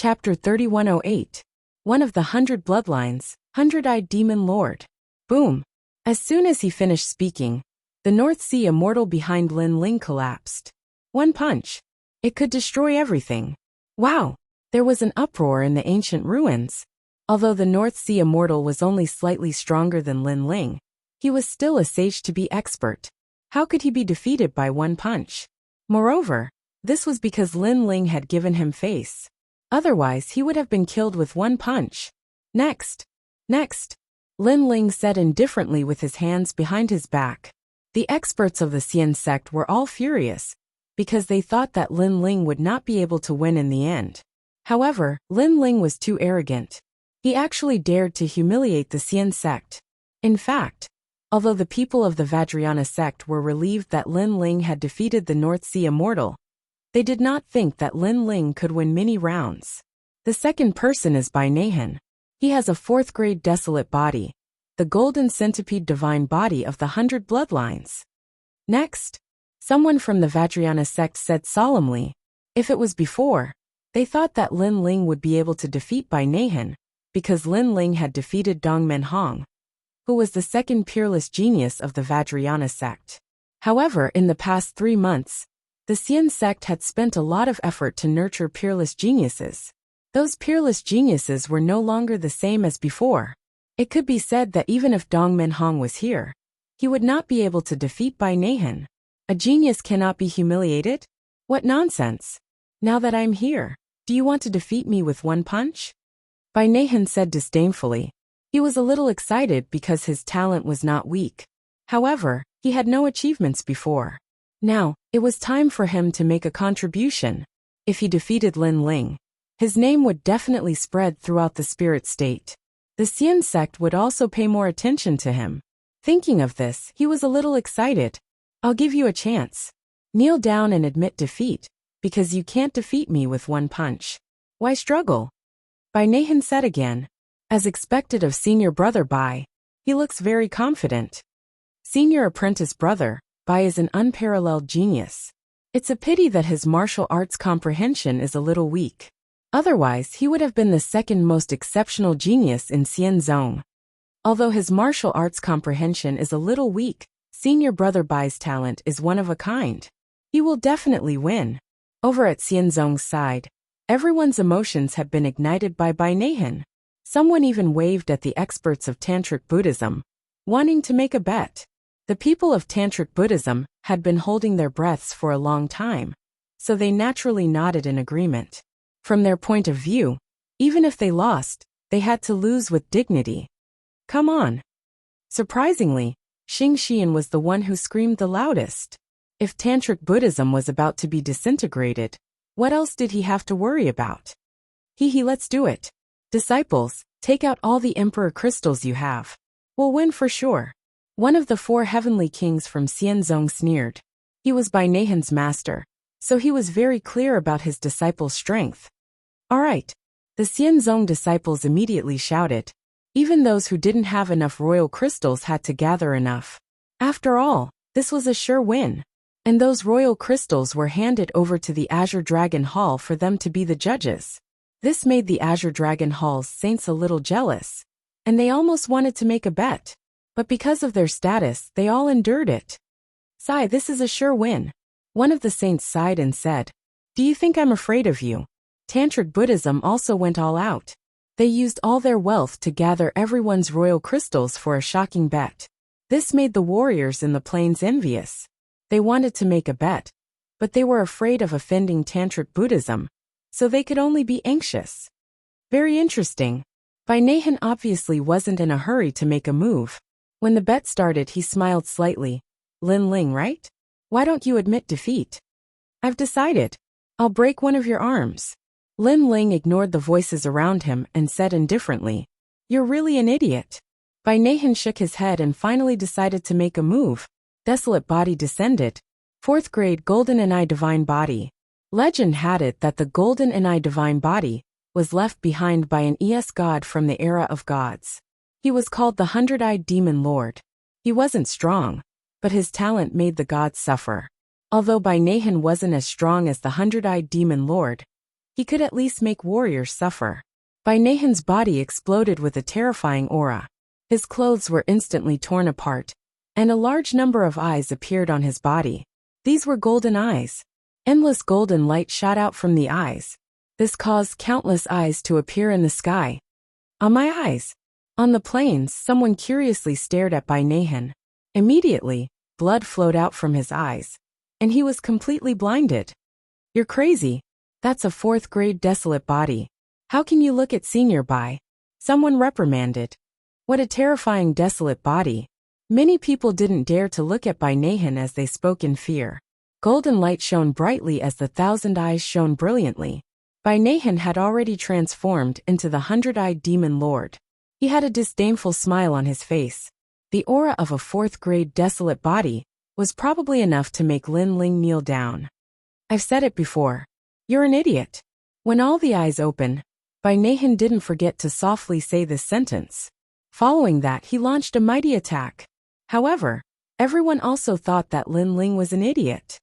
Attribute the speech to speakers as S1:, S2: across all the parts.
S1: Chapter 3108. One of the 100 Bloodlines, 100-Eyed Demon Lord. Boom. As soon as he finished speaking, the North Sea immortal behind Lin Ling collapsed. One punch. It could destroy everything. Wow. There was an uproar in the ancient ruins. Although the North Sea immortal was only slightly stronger than Lin Ling, he was still a sage to be expert. How could he be defeated by one punch? Moreover, this was because Lin Ling had given him face. Otherwise, he would have been killed with one punch. Next. Lin Ling said indifferently with his hands behind his back. The experts of the Xian sect were all furious, because they thought that Lin Ling would not be able to win in the end. However, Lin Ling was too arrogant. He actually dared to humiliate the Xian sect. In fact, although the people of the Vajrayana sect were relieved that Lin Ling had defeated the North Sea immortal, they did not think that Lin Ling could win many rounds. The second person is Bai Nahan. He has a 4th grade desolate body, the golden centipede divine body of the 100 Bloodlines. Next, someone from the Vajrayana sect said solemnly, if it was before, they thought that Lin Ling would be able to defeat Bai Nahan, because Lin Ling had defeated Dongmen Hong, who was the second peerless genius of the Vajrayana sect. However, in the past 3 months, the Xian sect had spent a lot of effort to nurture peerless geniuses. Those peerless geniuses were no longer the same as before. It could be said that even if Dongmen Hong was here, he would not be able to defeat Bai Nahan. A genius cannot be humiliated? What nonsense! Now that I'm here, do you want to defeat me with one punch? Bai Nahan said disdainfully. He was a little excited because his talent was not weak. However, he had no achievements before. Now, it was time for him to make a contribution. If he defeated Lin Ling, his name would definitely spread throughout the spirit state. The Xian sect would also pay more attention to him. Thinking of this, he was a little excited. I'll give you a chance. Kneel down and admit defeat, because you can't defeat me with one punch. Why struggle? Bai Nahan said again. As expected of senior brother Bai, he looks very confident. Senior apprentice brother, Bai is an unparalleled genius. It's a pity that his martial arts comprehension is a little weak. Otherwise, he would have been the second most exceptional genius in Xian Zong. Although his martial arts comprehension is a little weak, senior brother Bai's talent is one of a kind. He will definitely win. Over at Xian Zong's side, everyone's emotions have been ignited by Bai Nahan. Someone even waved at the experts of Tantric Buddhism, wanting to make a bet. The people of Tantric Buddhism had been holding their breaths for a long time, so they naturally nodded in agreement. From their point of view, even if they lost, they had to lose with dignity. Come on. Surprisingly, Xing Xian was the one who screamed the loudest. If Tantric Buddhism was about to be disintegrated, what else did he have to worry about? Let's do it. Disciples, take out all the Emperor crystals you have. We'll win for sure. One of the 4 heavenly kings from Xian Zong sneered. He was Bai Nahan's master, so he was very clear about his disciples' strength. All right. The Xian Zong disciples immediately shouted. Even those who didn't have enough royal crystals had to gather enough. After all, this was a sure win. And those royal crystals were handed over to the Azure Dragon Hall for them to be the judges. This made the Azure Dragon Hall's saints a little jealous, and they almost wanted to make a bet. But because of their status, they all endured it. Sigh, this is a sure win. One of the saints sighed and said, do you think I'm afraid of you? Tantric Buddhism also went all out. They used all their wealth to gather everyone's royal crystals for a shocking bet. This made the warriors in the plains envious. They wanted to make a bet, but they were afraid of offending Tantric Buddhism, so they could only be anxious. Very interesting. Bai Nahan obviously wasn't in a hurry to make a move. When the bet started, he smiled slightly. Lin Ling, right? Why don't you admit defeat? I've decided. I'll break one of your arms. Lin Ling ignored the voices around him and said indifferently, you're really an idiot. Bai Nahan shook his head and finally decided to make a move. Desolate body descended. 4th grade golden and eye divine body. Legend had it that the golden and eye divine body was left behind by an ES god from the era of gods. He was called the 100-Eyed Demon Lord. He wasn't strong, but his talent made the gods suffer. Although Bai Nahan wasn't as strong as the 100-Eyed Demon Lord, he could at least make warriors suffer. Bai Nahan's body exploded with a terrifying aura. His clothes were instantly torn apart, and a large number of eyes appeared on his body. These were golden eyes. Endless golden light shot out from the eyes. This caused countless eyes to appear in the sky. On my eyes. On the plains, someone curiously stared at Bai Nahan. Immediately, blood flowed out from his eyes, and he was completely blinded. You're crazy. That's a 4th grade desolate body. How can you look at Senior Bai? Someone reprimanded. What a terrifying desolate body. Many people didn't dare to look at Bai Nahan as they spoke in fear. Golden light shone brightly as the 1,000 eyes shone brilliantly. Bai Nahan had already transformed into the 100-eyed demon lord. He had a disdainful smile on his face. The aura of a 4th grade desolate body was probably enough to make Lin Ling kneel down. I've said it before. You're an idiot. When all the eyes opened, Bai Nahan didn't forget to softly say this sentence. Following that, he launched a mighty attack. However, everyone also thought that Lin Ling was an idiot.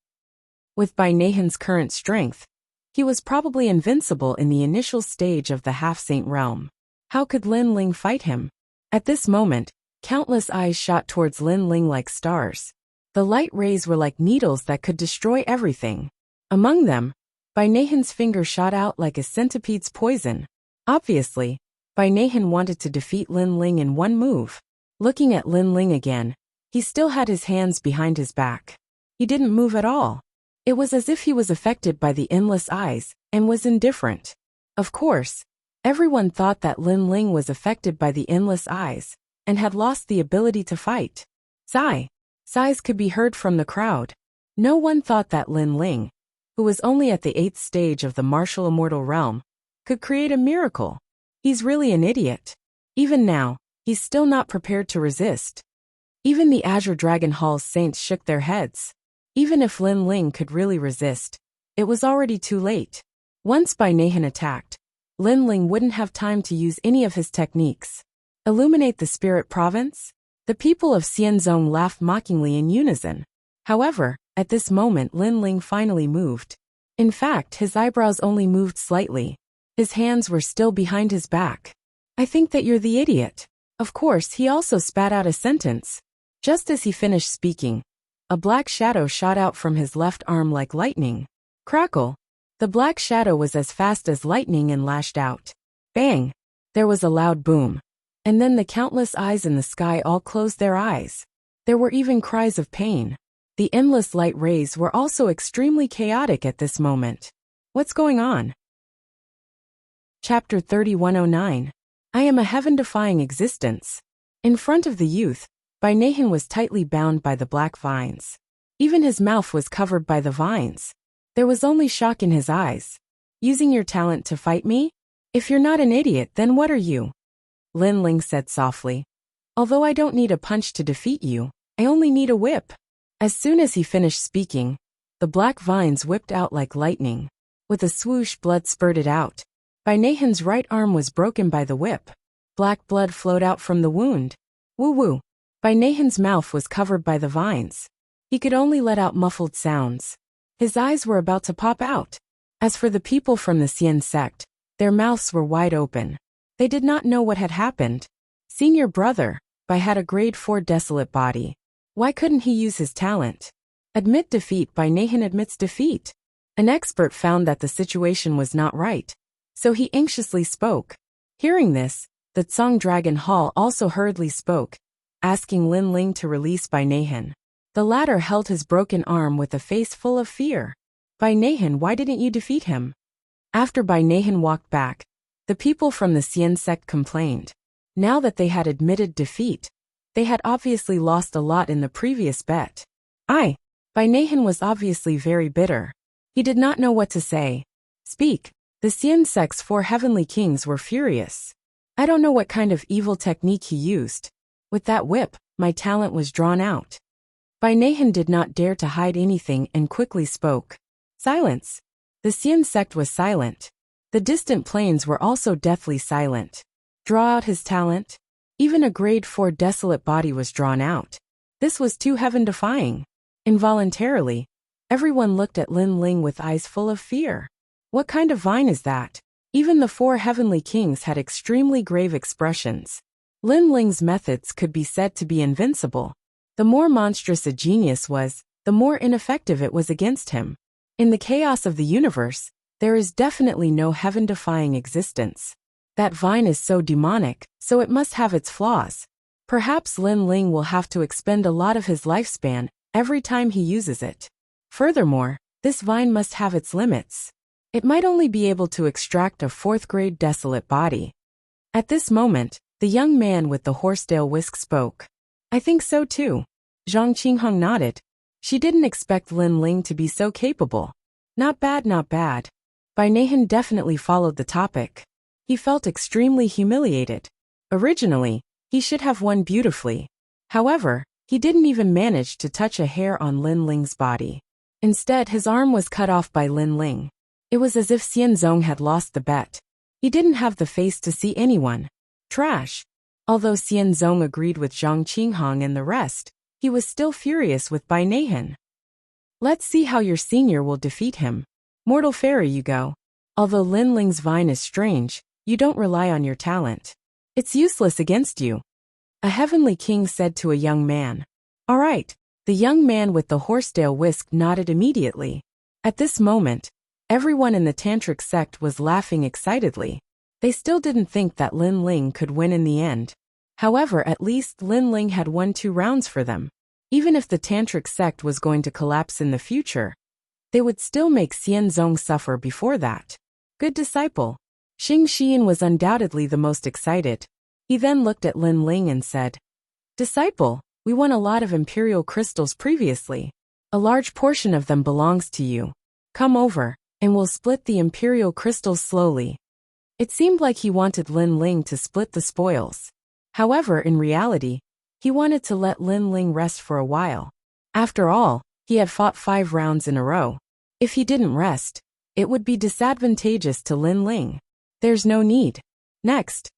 S1: With Bai Nahan's current strength, he was probably invincible in the initial stage of the half-saint realm. How could Lin Ling fight him? At this moment, countless eyes shot towards Lin Ling like stars. The light rays were like needles that could destroy everything. Among them, Bai Nahan's finger shot out like a centipede's poison. Obviously, Bai Nahan wanted to defeat Lin Ling in one move. Looking at Lin Ling again, he still had his hands behind his back. He didn't move at all. It was as if he was affected by the endless eyes and was indifferent. Of course, everyone thought that Lin Ling was affected by the endless eyes and had lost the ability to fight. Sighs could be heard from the crowd. No one thought that Lin Ling, who was only at the 8th stage of the martial immortal realm, could create a miracle. He's really an idiot. Even now, he's still not prepared to resist. Even the Azure Dragon Hall's saints shook their heads. Even if Lin Ling could really resist, it was already too late. Once Bai Nahan attacked, Lin Ling wouldn't have time to use any of his techniques. Illuminate the spirit province? The people of Xianzong laughed mockingly in unison. However, at this moment Lin Ling finally moved. In fact, his eyebrows only moved slightly. His hands were still behind his back. I think that you're the idiot. Of course, he also spat out a sentence. Just as he finished speaking, a black shadow shot out from his left arm like lightning. Crackle! The black shadow was as fast as lightning and lashed out. Bang! There was a loud boom. And then the countless eyes in the sky all closed their eyes. There were even cries of pain. The endless light rays were also extremely chaotic at this moment. What's going on? Chapter 3109. I am a heaven-defying existence. In front of the youth, Bai Nahan was tightly bound by the black vines. Even his mouth was covered by the vines. There was only shock in his eyes. Using your talent to fight me? If you're not an idiot, then what are you? Lin Ling said softly. Although I don't need a punch to defeat you, I only need a whip. As soon as he finished speaking, the black vines whipped out like lightning. With a swoosh, blood spurted out. Bai Nahan's right arm was broken by the whip. Black blood flowed out from the wound. Woo-woo. Bai Nahan's mouth was covered by the vines. He could only let out muffled sounds. His eyes were about to pop out. As for the people from the Xian sect, their mouths were wide open. They did not know what had happened. Senior brother, Bai had a grade 4 desolate body. Why couldn't he use his talent? Admit defeat. Bai Nahan admits defeat. An expert found that the situation was not right, so he anxiously spoke. Hearing this, the Tsang Dragon Hall also hurriedly spoke, asking Lin Ling to release Bai Nahan. The latter held his broken arm with a face full of fear. Bai Nahan, why didn't you defeat him? After Bai Nahan walked back, the people from the Xian sect complained. Now that they had admitted defeat, they had obviously lost a lot in the previous bet. Bai Nahan was obviously very bitter. He did not know what to say. Speak. The Xian sect's 4 heavenly kings were furious. I don't know what kind of evil technique he used. With that whip, my talent was drawn out. Bai Nahan did not dare to hide anything and quickly spoke. Silence. The Xian sect was silent. The distant plains were also deathly silent. Draw out his talent? Even a grade 4 desolate body was drawn out. This was too heaven-defying. Involuntarily, everyone looked at Lin Ling with eyes full of fear. What kind of vine is that? Even the 4 heavenly kings had extremely grave expressions. Lin Ling's methods could be said to be invincible. The more monstrous a genius was, the more ineffective it was against him. In the chaos of the universe, there is definitely no heaven-defying existence. That vine is so demonic, so it must have its flaws. Perhaps Lin Ling will have to expend a lot of his lifespan every time he uses it. Furthermore, this vine must have its limits. It might only be able to extract a 4th-grade desolate body. At this moment, the young man with the horsetail whisk spoke. I think so too. Zhang Qinghong nodded. She didn't expect Lin Ling to be so capable. Not bad, not bad. Bai Naihan definitely followed the topic. He felt extremely humiliated. Originally, he should have won beautifully. However, he didn't even manage to touch a hair on Lin Ling's body. Instead, his arm was cut off by Lin Ling. It was as if Xianzong had lost the bet. He didn't have the face to see anyone. Trash. Although Xianzong agreed with Zhang Qinghong and the rest, he was still furious with Bai Naihan. Let's see how your senior will defeat him. Mortal fairy you go. Although Lin Ling's vine is strange, you don't rely on your talent. It's useless against you. A heavenly king said to a young man. All right. The young man with the horsetail whisk nodded immediately. At this moment, everyone in the tantric sect was laughing excitedly. They still didn't think that Lin Ling could win in the end. However, at least Lin Ling had won 2 rounds for them. Even if the tantric sect was going to collapse in the future, they would still make Xianzong suffer before that. Good disciple. Xing Xian was undoubtedly the most excited. He then looked at Lin Ling and said, Disciple, we won a lot of imperial crystals previously. A large portion of them belongs to you. Come over, and we'll split the imperial crystals slowly. It seemed like he wanted Lin Ling to split the spoils. However, in reality, he wanted to let Lin Ling rest for a while. After all, he had fought 5 rounds in a row. If he didn't rest, it would be disadvantageous to Lin Ling. There's no need. Next.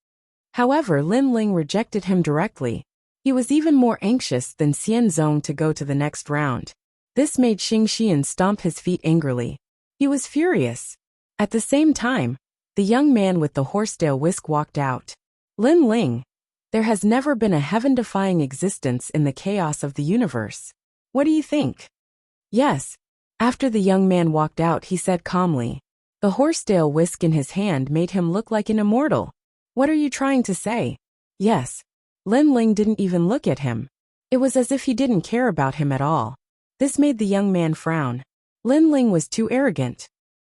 S1: However, Lin Ling rejected him directly. He was even more anxious than Xianzong to go to the next round. This made Xing Xian stomp his feet angrily. He was furious. At the same time, the young man with the horsetail whisk walked out. Lin Ling. There has never been a heaven-defying existence in the chaos of the universe. What do you think? Yes. After the young man walked out, he said calmly. The horsetail whisk in his hand made him look like an immortal. What are you trying to say? Yes. Lin Ling didn't even look at him. It was as if he didn't care about him at all. This made the young man frown. Lin Ling was too arrogant.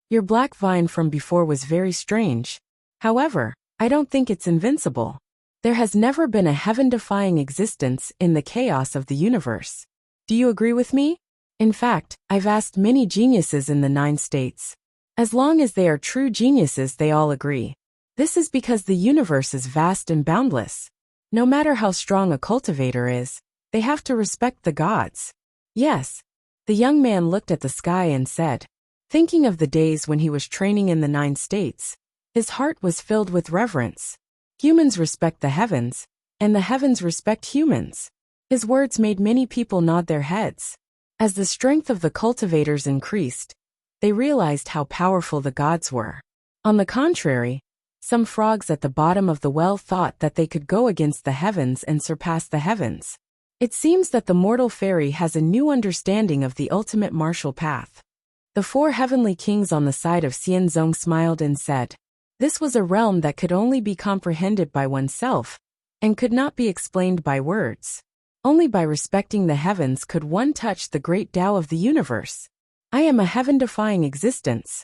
S1: Your black vine from before was very strange. However, I don't think it's invincible. There has never been a heaven-defying existence in the chaos of the universe. Do you agree with me? In fact, I've asked many geniuses in the 9 states. As long as they are true geniuses, they all agree. This is because the universe is vast and boundless. No matter how strong a cultivator is, they have to respect the gods. Yes. The young man looked at the sky and said, thinking of the days when he was training in the 9 states, his heart was filled with reverence. Humans respect the heavens, and the heavens respect humans. His words made many people nod their heads. As the strength of the cultivators increased, they realized how powerful the gods were. On the contrary, some frogs at the bottom of the well thought that they could go against the heavens and surpass the heavens. It seems that the mortal fairy has a new understanding of the ultimate martial path. The 4 heavenly kings on the side of Xianzong smiled and said, this was a realm that could only be comprehended by oneself, and could not be explained by words. Only by respecting the heavens could one touch the great Tao of the universe. I am a heaven-defying existence.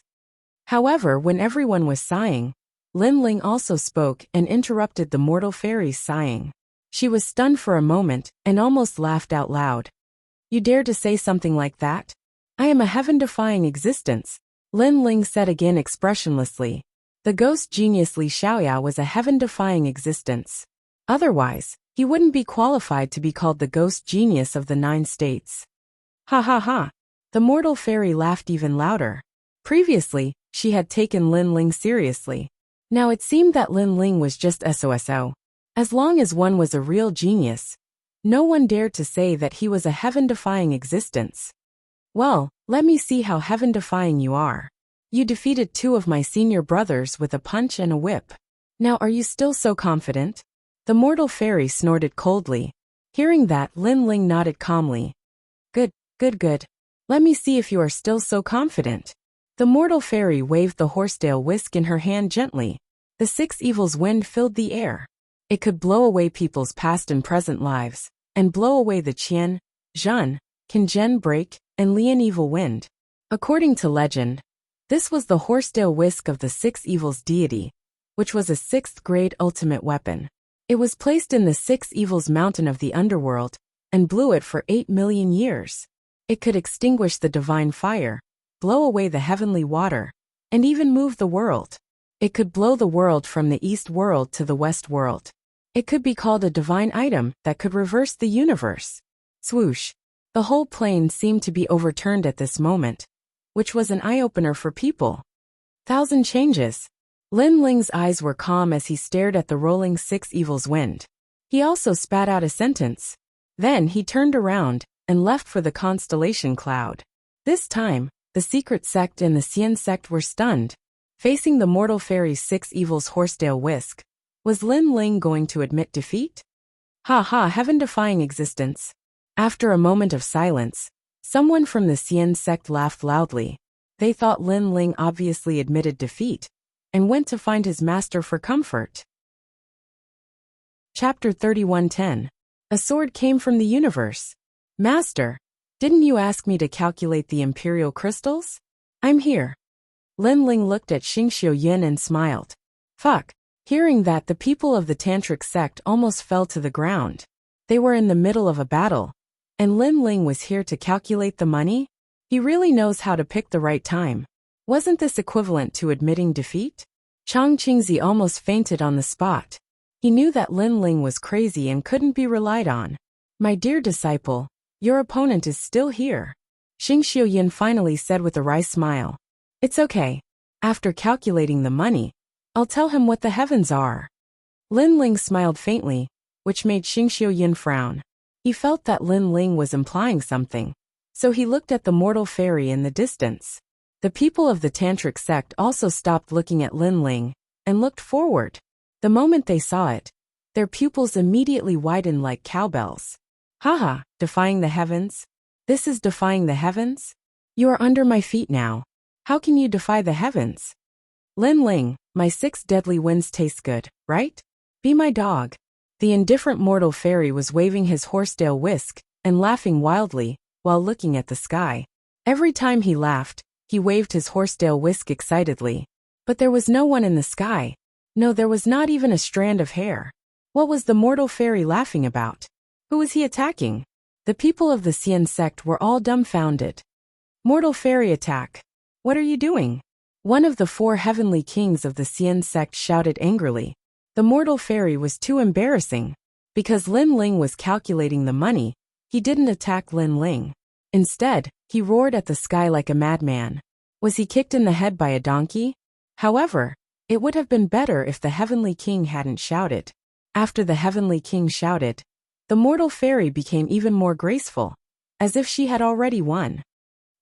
S1: However, when everyone was sighing, Lin Ling also spoke and interrupted the mortal fairy's sighing. She was stunned for a moment and almost laughed out loud. You dare to say something like that? I am a heaven-defying existence, Lin Ling said again expressionlessly. The ghost genius Li Xiaoya was a heaven-defying existence. Otherwise, he wouldn't be qualified to be called the ghost genius of the 9 states. Ha ha ha. The mortal fairy laughed even louder. Previously, she had taken Lin Ling seriously. Now it seemed that Lin Ling was just SOSO. As long as one was a real genius, no one dared to say that he was a heaven-defying existence. Well, let me see how heaven-defying you are. You defeated 2 of my senior brothers with a punch and a whip. Now are you still so confident? The mortal fairy snorted coldly. Hearing that, Lin Ling nodded calmly. Good, good, good. Let me see if you are still so confident. The mortal fairy waved the horsetail whisk in her hand gently. The 6 evils wind filled the air. It could blow away people's past and present lives, and blow away the Qian, Zhen, Qinzhen break, and Lian evil wind. According to legend, this was the horsetail whisk of the 6 evils deity, which was a 6th grade ultimate weapon. It was placed in the 6 evils mountain of the underworld, and blew it for 8 million years. It could extinguish the divine fire, blow away the heavenly water, and even move the world. It could blow the world from the east world to the west world. It could be called a divine item that could reverse the universe. Swoosh. The whole plane seemed to be overturned at this moment, which was an eye-opener for people. 1,000 changes. Lin Ling's eyes were calm as he stared at the rolling 6 evils wind. He also spat out a sentence. Then he turned around and left for the constellation cloud. This time, the secret sect and the Xian sect were stunned. Facing the mortal fairy's 6 evils horsetail whisk, was Lin Ling going to admit defeat? Ha ha, heaven-defying existence. After a moment of silence, someone from the Xian sect laughed loudly. They thought Lin Ling obviously admitted defeat, and went to find his master for comfort. Chapter 3110. A sword came from the universe. Master, didn't you ask me to calculate the imperial crystals? I'm here. Lin Ling looked at Xingxiu Yin and smiled. Fuck. Hearing that, the people of the tantric sect almost fell to the ground. They were in the middle of a battle, and Lin Ling was here to calculate the money? He really knows how to pick the right time. Wasn't this equivalent to admitting defeat? Chang Qingzi almost fainted on the spot. He knew that Lin Ling was crazy and couldn't be relied on. My dear disciple, your opponent is still here. Xingxiu Yin finally said with a wry smile. It's okay. After calculating the money, I'll tell him what the heavens are. Lin Ling smiled faintly, which made Xingxiu Yin frown. He felt that Lin Ling was implying something, so he looked at the mortal fairy in the distance. The people of the tantric sect also stopped looking at Lin Ling, and looked forward. The moment they saw it, their pupils immediately widened like cowbells. Haha, defying the heavens? This is defying the heavens? You are under my feet now. How can you defy the heavens? Lin Ling, my 6 deadly winds taste good, right? Be my dog. The indifferent mortal fairy was waving his horsetail whisk, and laughing wildly, while looking at the sky. Every time he laughed, he waved his horsetail whisk excitedly. But there was no one in the sky. No, there was not even a strand of hair. What was the mortal fairy laughing about? Who was he attacking? The people of the Xian sect were all dumbfounded. Mortal fairy attack. What are you doing? One of the 4 heavenly kings of the Xian sect shouted angrily. The mortal fairy was too embarrassing. Because Lin Ling was calculating the money, he didn't attack Lin Ling. Instead, he roared at the sky like a madman. Was he kicked in the head by a donkey? However, it would have been better if the heavenly king hadn't shouted. After the heavenly king shouted, the mortal fairy became even more graceful, as if she had already won.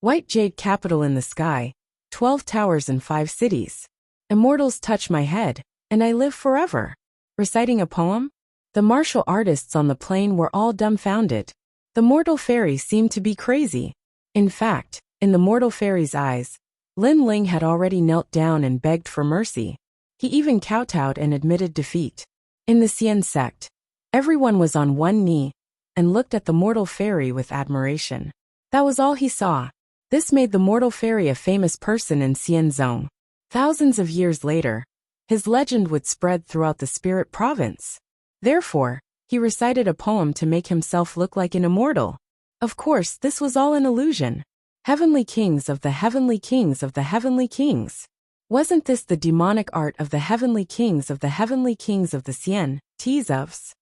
S1: White jade capital in the sky, 12 towers and 5 cities. Immortals touch my head, and I live forever. Reciting a poem? The martial artists on the plain were all dumbfounded. The mortal fairy seemed to be crazy. In fact, in the mortal fairy's eyes, Lin Ling had already knelt down and begged for mercy. He even kowtowed and admitted defeat. In the Xian sect, everyone was on one knee, and looked at the mortal fairy with admiration. That was all he saw. This made the mortal fairy a famous person in Xianzong. Thousands of years later, his legend would spread throughout the spirit province. Therefore, he recited a poem to make himself look like an immortal. Of course, this was all an illusion. Heavenly kings of the heavenly kings of the heavenly kings. Wasn't this the demonic art of the heavenly kings of the heavenly kings of the Xian, Tizovs?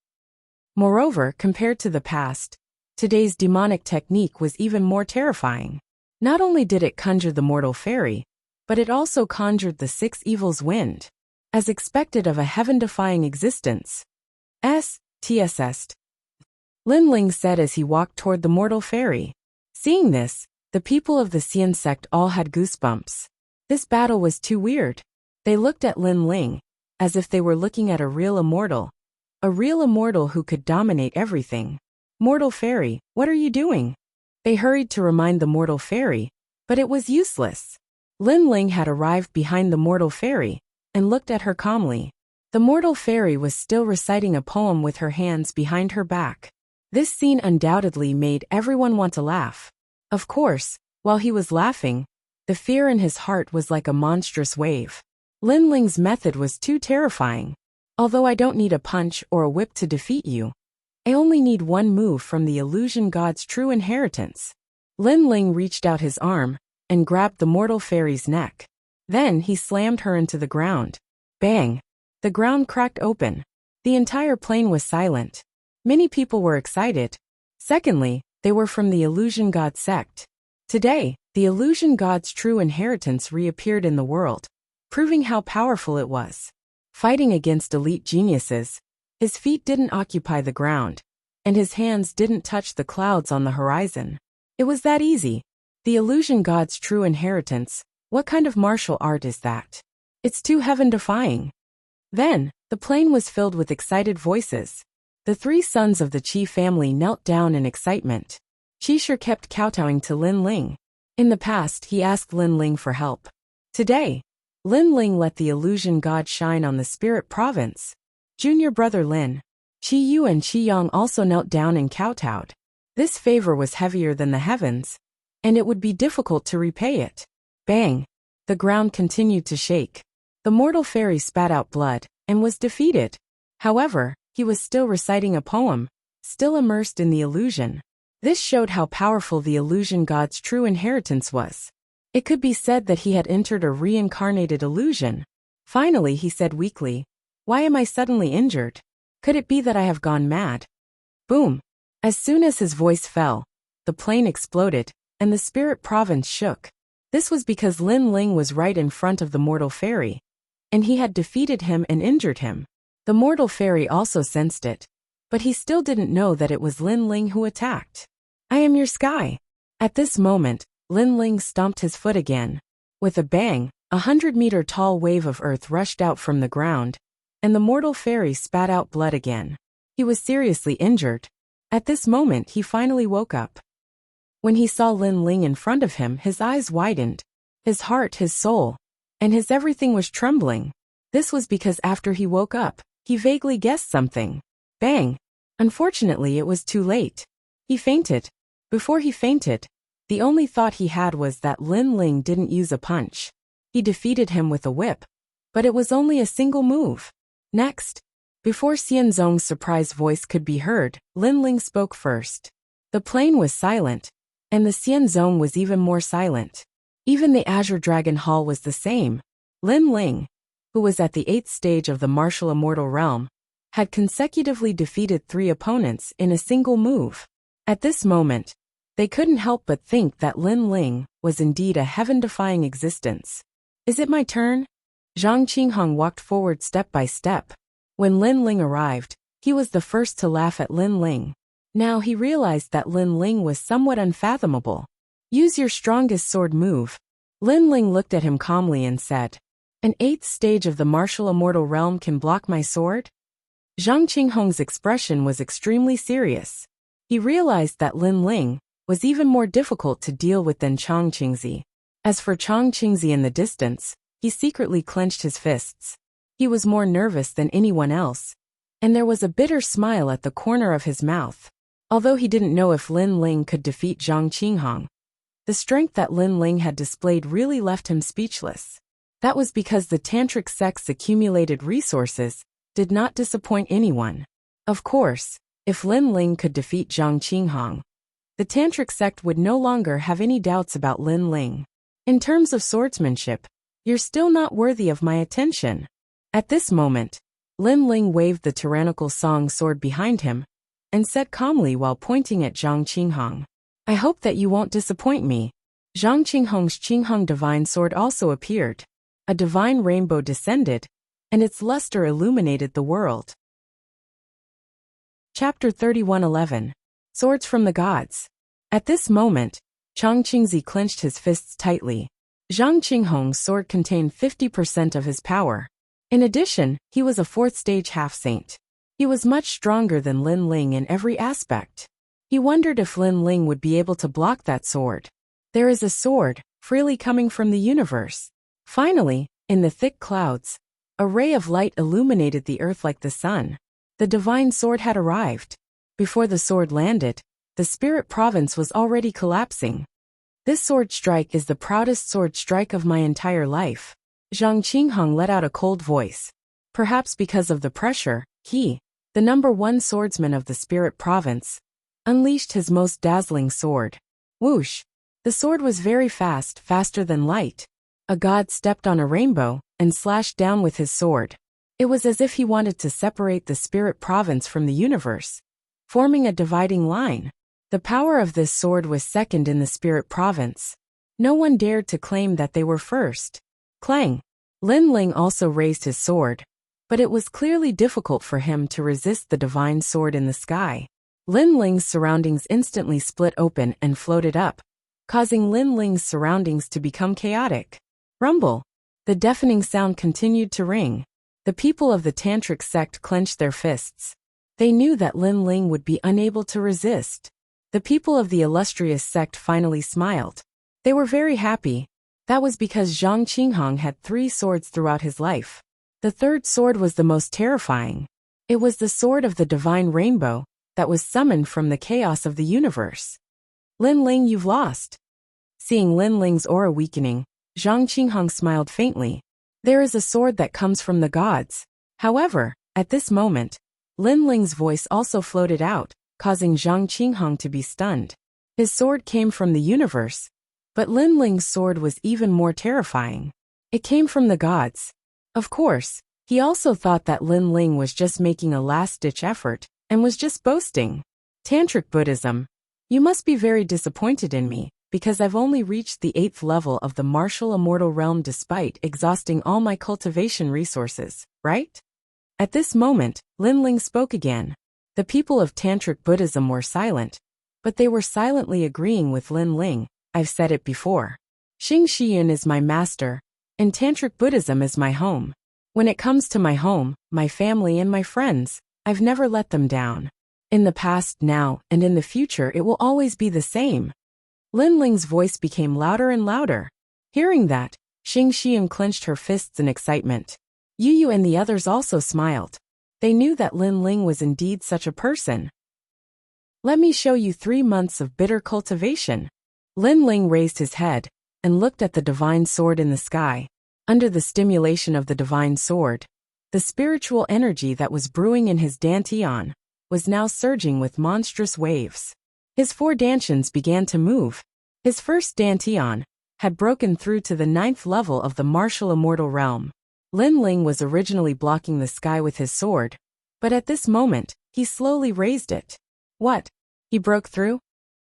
S1: Moreover, compared to the past, today's demonic technique was even more terrifying. Not only did it conjure the mortal fairy, but it also conjured the 6 evils wind. As expected of a heaven-defying existence. TSS. Lin Ling said as he walked toward the mortal fairy. Seeing this, the people of the Xian sect all had goosebumps. This battle was too weird. They looked at Lin Ling, as if they were looking at a real immortal who could dominate everything. Mortal fairy, what are you doing? They hurried to remind the mortal fairy, but it was useless. Lin Ling had arrived behind the mortal fairy, and looked at her calmly. The mortal fairy was still reciting a poem with her hands behind her back. This scene undoubtedly made everyone want to laugh. Of course, while he was laughing, the fear in his heart was like a monstrous wave. Lin Ling's method was too terrifying. Although I don't need a punch or a whip to defeat you, I only need one move from the illusion god's true inheritance. Lin Ling reached out his arm and grabbed the mortal fairy's neck. Then he slammed her into the ground. Bang! The ground cracked open. The entire plain was silent. Many people were excited. Secondly, they were from the illusion god sect. Today, the illusion god's true inheritance reappeared in the world, proving how powerful it was. Fighting against elite geniuses, his feet didn't occupy the ground, and his hands didn't touch the clouds on the horizon. It was that easy. The illusion god's true inheritance, what kind of martial art is that? It's too heaven-defying. Then, the plain was filled with excited voices. The three sons of the Qi family knelt down in excitement. Qi sure kept kowtowing to Lin Ling. In the past, he asked Lin Ling for help. Today, Lin Ling let the illusion god shine on the spirit province. Junior brother Lin, Qi Yu and Qi Yang also knelt down and kowtowed. This favor was heavier than the heavens, and it would be difficult to repay it. Bang! The ground continued to shake. The mortal fairy spat out blood, and was defeated. However, he was still reciting a poem, still immersed in the illusion. This showed how powerful the illusion god's true inheritance was. It could be said that he had entered a reincarnated illusion. Finally he said weakly, "Why am I suddenly injured? Could it be that I have gone mad?" Boom! As soon as his voice fell, the plain exploded, and the spirit province shook. This was because Lin Ling was right in front of the mortal fairy, and he had defeated him and injured him. The mortal fairy also sensed it, but he still didn't know that it was Lin Ling who attacked. "I am your sky." At this moment, Lin Ling stomped his foot again. With a bang, 100-meter tall wave of earth rushed out from the ground, and the mortal fairy spat out blood again. He was seriously injured. At this moment he finally woke up. When he saw Lin Ling in front of him, his eyes widened. His heart, his soul, and his everything was trembling. This was because after he woke up, he vaguely guessed something. Bang! Unfortunately, it was too late. He fainted. Before he fainted, the only thought he had was that Lin Ling didn't use a punch. He defeated him with a whip, but it was only a single move. Next, before Xianzong's surprised voice could be heard, Lin Ling spoke first. The plain was silent, and the Xianzong was even more silent. Even the Azure Dragon Hall was the same. Lin Ling, who was at the 8th stage of the martial immortal realm, had consecutively defeated 3 opponents in a single move. At this moment, they couldn't help but think that Lin Ling was indeed a heaven-defying existence. "Is it my turn?" Zhang Qinghong walked forward step by step. When Lin Ling arrived, he was the first to laugh at Lin Ling. Now he realized that Lin Ling was somewhat unfathomable. "Use your strongest sword move." Lin Ling looked at him calmly and said, "An 8th stage of the martial immortal realm can block my sword?" Zhang Qinghong's expression was extremely serious. He realized that Lin Ling was even more difficult to deal with than Chang Qingzi. As for Chang Qingzi in the distance, he secretly clenched his fists. He was more nervous than anyone else, and there was a bitter smile at the corner of his mouth. Although he didn't know if Lin Ling could defeat Zhang Qinghong, the strength that Lin Ling had displayed really left him speechless. That was because the tantric sect's accumulated resources did not disappoint anyone. Of course, if Lin Ling could defeat Zhang Qinghong, the tantric sect would no longer have any doubts about Lin Ling. In terms of swordsmanship, you're still not worthy of my attention. At this moment, Lin Ling waved the tyrannical song sword behind him and said calmly while pointing at Zhang Qinghong, "I hope that you won't disappoint me." Zhang Qinghong's Qinghong divine sword also appeared. A divine rainbow descended, and its luster illuminated the world. Chapter 31:11. Swords from the Gods. At this moment, Chang Qingzi clenched his fists tightly. Zhang Qinghong's sword contained 50% of his power. In addition, he was a fourth-stage half-saint. He was much stronger than Lin Ling in every aspect. He wondered if Lin Ling would be able to block that sword. There is a sword, freely coming from the universe. Finally, in the thick clouds, a ray of light illuminated the earth like the sun. The divine sword had arrived. Before the sword landed, the spirit province was already collapsing. This sword strike is the proudest sword strike of my entire life. Zhang Qinghong let out a cold voice. Perhaps because of the pressure, he, the number one swordsman of the spirit province, unleashed his most dazzling sword. Whoosh! The sword was very fast, faster than light. A god stepped on a rainbow and slashed down with his sword. It was as if he wanted to separate the spirit province from the universe, forming a dividing line. The power of this sword was second in the spirit province. No one dared to claim that they were first. Clang! Lin Ling also raised his sword, but it was clearly difficult for him to resist the divine sword in the sky. Lin Ling's surroundings instantly split open and floated up, causing Lin Ling's surroundings to become chaotic. Rumble! The deafening sound continued to ring. The people of the tantric sect clenched their fists. They knew that Lin Ling would be unable to resist. The people of the illustrious sect finally smiled. They were very happy. That was because Zhang Qinghong had 3 swords throughout his life. The third sword was the most terrifying. It was the sword of the divine rainbow that was summoned from the chaos of the universe. Lin Ling, you've lost. Seeing Lin Ling's aura weakening, Zhang Qinghong smiled faintly. There is a sword that comes from the gods. However, at this moment, Lin Ling's voice also floated out, causing Zhang Qinghong to be stunned. His sword came from the universe, but Lin Ling's sword was even more terrifying. It came from the gods. Of course, he also thought that Lin Ling was just making a last-ditch effort and was just boasting. Tantric Buddhism. You must be very disappointed in me, because I've only reached the 8th level of the martial immortal realm despite exhausting all my cultivation resources, right? At this moment, Lin Ling spoke again. The people of Tantric Buddhism were silent, but they were silently agreeing with Lin Ling. I've said it before. Xing Xian is my master, and Tantric Buddhism is my home. When it comes to my home, my family and my friends, I've never let them down. In the past, now, and in the future it will always be the same. Lin Ling's voice became louder and louder. Hearing that, Xing Xian clenched her fists in excitement. Yu Yu and the others also smiled. They knew that Lin Ling was indeed such a person. Let me show you 3 months of bitter cultivation. Lin Ling raised his head and looked at the divine sword in the sky. Under the stimulation of the divine sword, the spiritual energy that was brewing in his dantian was now surging with monstrous waves. His 4 dantians began to move. His first dantian had broken through to the 9th level of the martial immortal realm. Lin Ling was originally blocking the sky with his sword, but at this moment, he slowly raised it. What? He broke through?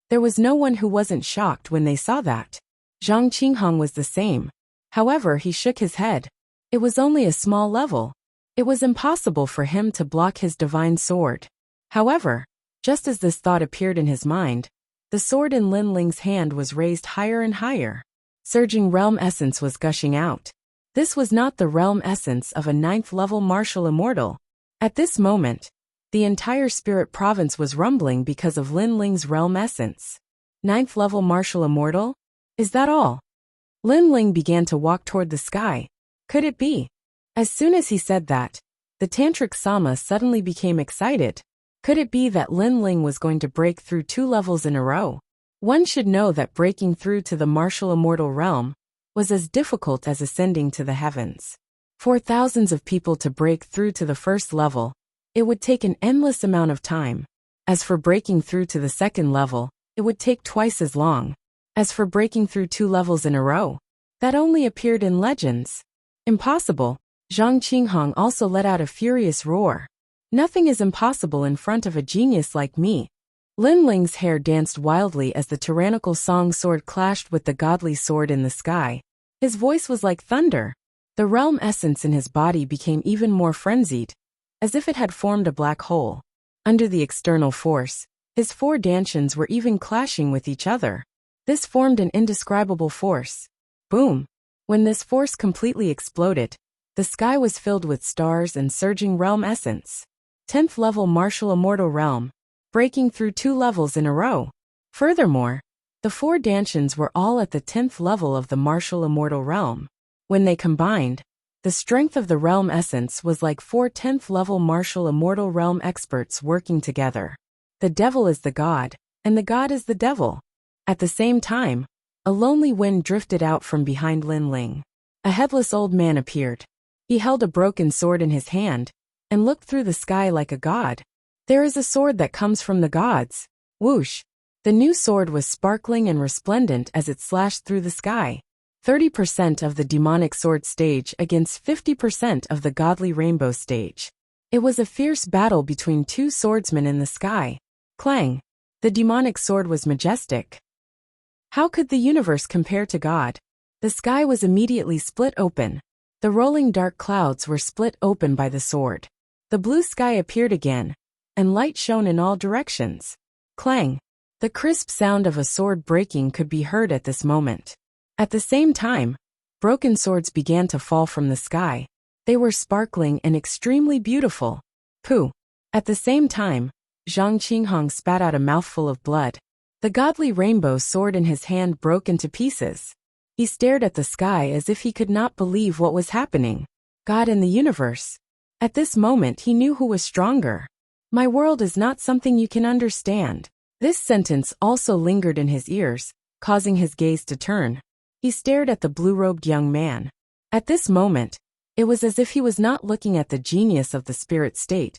S1: There was no one who wasn't shocked when they saw that. Zhang Qinghong was the same. However, he shook his head. It was only a small level. It was impossible for him to block his divine sword. However, just as this thought appeared in his mind, the sword in Lin Ling's hand was raised higher and higher. Surging realm essence was gushing out. This was not the realm essence of a 9th level martial immortal. At this moment, the entire spirit province was rumbling because of Lin Ling's realm essence. 9th level martial immortal? Is that all? Lin Ling began to walk toward the sky. Could it be? As soon as he said that, the Tantric Sama suddenly became excited. Could it be that Lin Ling was going to break through 2 levels in a row? One should know that breaking through to the martial immortal realm was as difficult as ascending to the heavens. For thousands of people to break through to the first level, it would take an endless amount of time. As for breaking through to the second level, it would take twice as long. As for breaking through 2 levels in a row, that only appeared in legends. Impossible. Zhang Qinghong also let out a furious roar. Nothing is impossible in front of a genius like me. Lin Ling's hair danced wildly as the tyrannical song sword clashed with the godly sword in the sky. His voice was like thunder. The realm essence in his body became even more frenzied, as if it had formed a black hole. Under the external force, his 4 dantians were even clashing with each other. This formed an indescribable force. Boom! When this force completely exploded, the sky was filled with stars and surging realm essence. 10th level martial immortal realm, breaking through 2 levels in a row. Furthermore, the 4 Dantians were all at the 10th level of the martial immortal realm. When they combined, the strength of the realm essence was like 4 10th level martial immortal realm experts working together. The devil is the god, and the god is the devil. At the same time, a lonely wind drifted out from behind Lin Ling. A headless old man appeared. He held a broken sword in his hand, and looked through the sky like a god. There is a sword that comes from the gods. Whoosh! The new sword was sparkling and resplendent as it slashed through the sky. 30% of the demonic sword stage against 50% of the godly rainbow stage. It was a fierce battle between 2 swordsmen in the sky. Clang! The demonic sword was majestic. How could the universe compare to God? The sky was immediately split open. The rolling dark clouds were split open by the sword. The blue sky appeared again, and light shone in all directions. Clang! The crisp sound of a sword breaking could be heard at this moment. At the same time, broken swords began to fall from the sky. They were sparkling and extremely beautiful. Pooh! At the same time, Zhang Qinghong spat out a mouthful of blood. The godly rainbow sword in his hand broke into pieces. He stared at the sky as if he could not believe what was happening. God and the universe. At this moment he knew who was stronger. My world is not something you can understand. This sentence also lingered in his ears, causing his gaze to turn. He stared at the blue-robed young man. At this moment, it was as if he was not looking at the genius of the spirit state,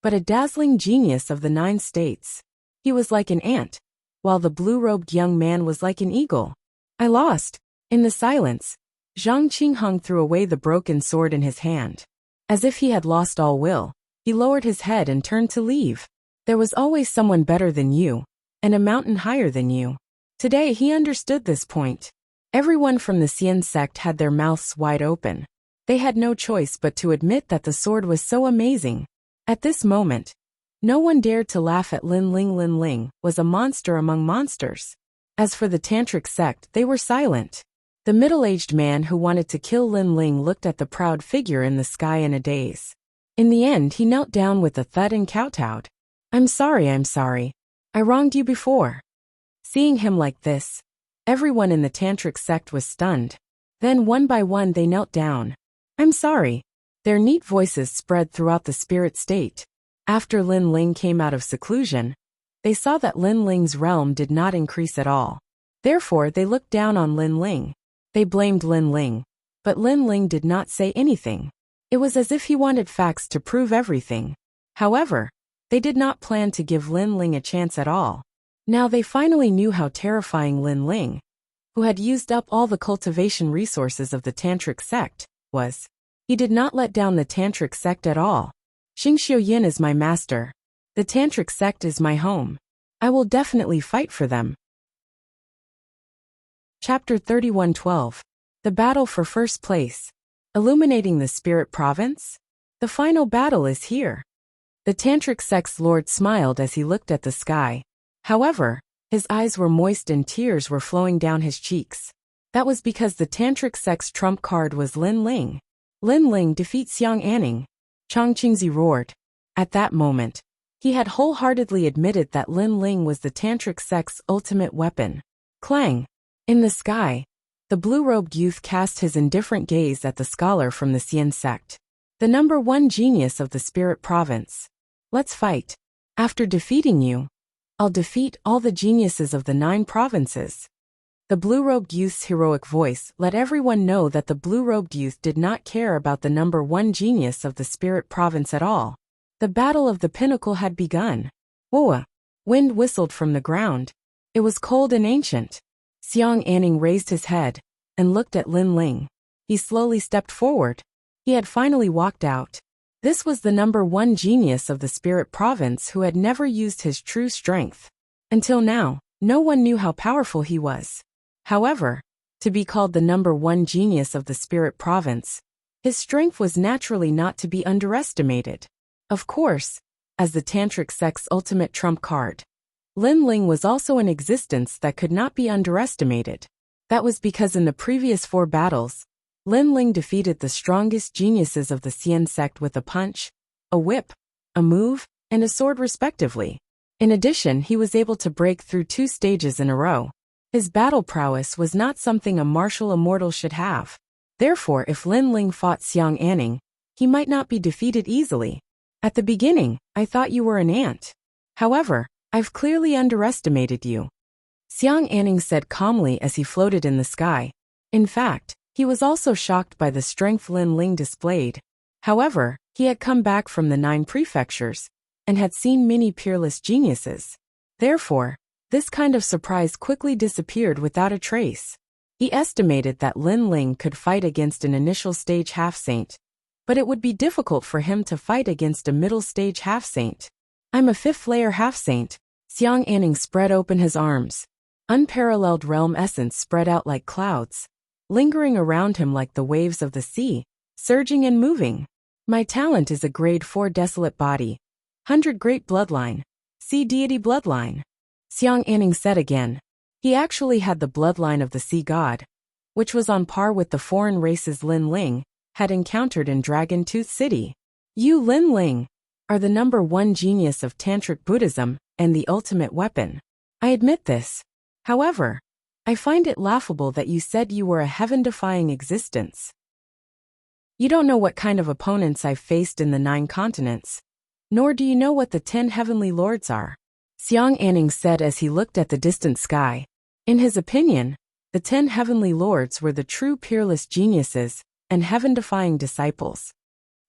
S1: but a dazzling genius of the 9 states. He was like an ant, while the blue-robed young man was like an eagle. I lost. In the silence, Zhang Qinghong threw away the broken sword in his hand. As if he had lost all will, he lowered his head and turned to leave. There was always someone better than you, and a mountain higher than you. Today he understood this point. Everyone from the Xian sect had their mouths wide open. They had no choice but to admit that the sword was so amazing. At this moment, no one dared to laugh at Lin Ling. Lin Ling was a monster among monsters. As for the tantric sect, they were silent. The middle-aged man who wanted to kill Lin Ling looked at the proud figure in the sky in a daze. In the end he knelt down with a thud and kowtowed. I'm sorry. I wronged you before. Seeing him like this, everyone in the tantric sect was stunned. Then one by one they knelt down. I'm sorry. Their neat voices spread throughout the spirit state. After Lin Ling came out of seclusion, they saw that Lin Ling's realm did not increase at all. Therefore they looked down on Lin Ling. They blamed Lin Ling, but Lin Ling did not say anything. It was as if he wanted facts to prove everything. However, they did not plan to give Lin Ling a chance at all. Now they finally knew how terrifying Lin Ling, who had used up all the cultivation resources of the tantric sect, was. He did not let down the tantric sect at all. Xingxiu Yin is my master. The tantric sect is my home. I will definitely fight for them. Chapter 31:12. The battle for first place. Illuminating the spirit province? The final battle is here. The tantric sect's lord smiled as he looked at the sky. However, his eyes were moist and tears were flowing down his cheeks. That was because the tantric sect's trump card was Lin Ling. Lin Ling defeats Xiang Anning. Chang Qingzi roared. At that moment, he had wholeheartedly admitted that Lin Ling was the tantric sect's ultimate weapon. Clang! In the sky, the blue-robed youth cast his indifferent gaze at the scholar from the Xian sect. The number 1 genius of the spirit province. Let's fight. After defeating you, I'll defeat all the geniuses of the 9 provinces. The blue-robed youth's heroic voice let everyone know that the blue-robed youth did not care about the number 1 genius of the spirit province at all. The battle of the pinnacle had begun. Whoa! Wind whistled from the ground. It was cold and ancient. Xiang Anning raised his head and looked at Lin Ling. He slowly stepped forward. He had finally walked out. This was the number 1 genius of the spirit province who had never used his true strength. Until now, no one knew how powerful he was. However, to be called the number 1 genius of the spirit province, his strength was naturally not to be underestimated. Of course, as the tantric sect's ultimate trump card, Lin Ling was also in existence that could not be underestimated. That was because in the previous 4 battles, Lin Ling defeated the strongest geniuses of the Xian sect with a punch, a whip, a move, and a sword respectively. In addition, he was able to break through 2 stages in a row. His battle prowess was not something a martial immortal should have. Therefore, if Lin Ling fought Xiang Anning, he might not be defeated easily. At the beginning, I thought you were an ant. However, I've clearly underestimated you. Xiang Anning said calmly as he floated in the sky. In fact, he was also shocked by the strength Lin Ling displayed. However, he had come back from the 9 prefectures and had seen many peerless geniuses. Therefore, this kind of surprise quickly disappeared without a trace. He estimated that Lin Ling could fight against an initial stage half-saint, but it would be difficult for him to fight against a middle stage half-saint. I'm a 5th layer half-saint. Xiang Anning spread open his arms. Unparalleled realm essence spread out like clouds, lingering around him like the waves of the sea, surging and moving. My talent is a grade 4 desolate body, 100 great bloodline, sea deity bloodline. Xiang Anning said again. He actually had the bloodline of the sea god, which was on par with the foreign races Lin Ling had encountered in Dragon Tooth City. You, Lin Ling, are the number 1 genius of Tantric Buddhism and the ultimate weapon. I admit this. However, I find it laughable that you said you were a heaven-defying existence. You don't know what kind of opponents I've faced in the 9 continents, nor do you know what the 10 heavenly lords are. Xiang Anning said as he looked at the distant sky. In his opinion, the 10 heavenly lords were the true peerless geniuses and heaven-defying disciples.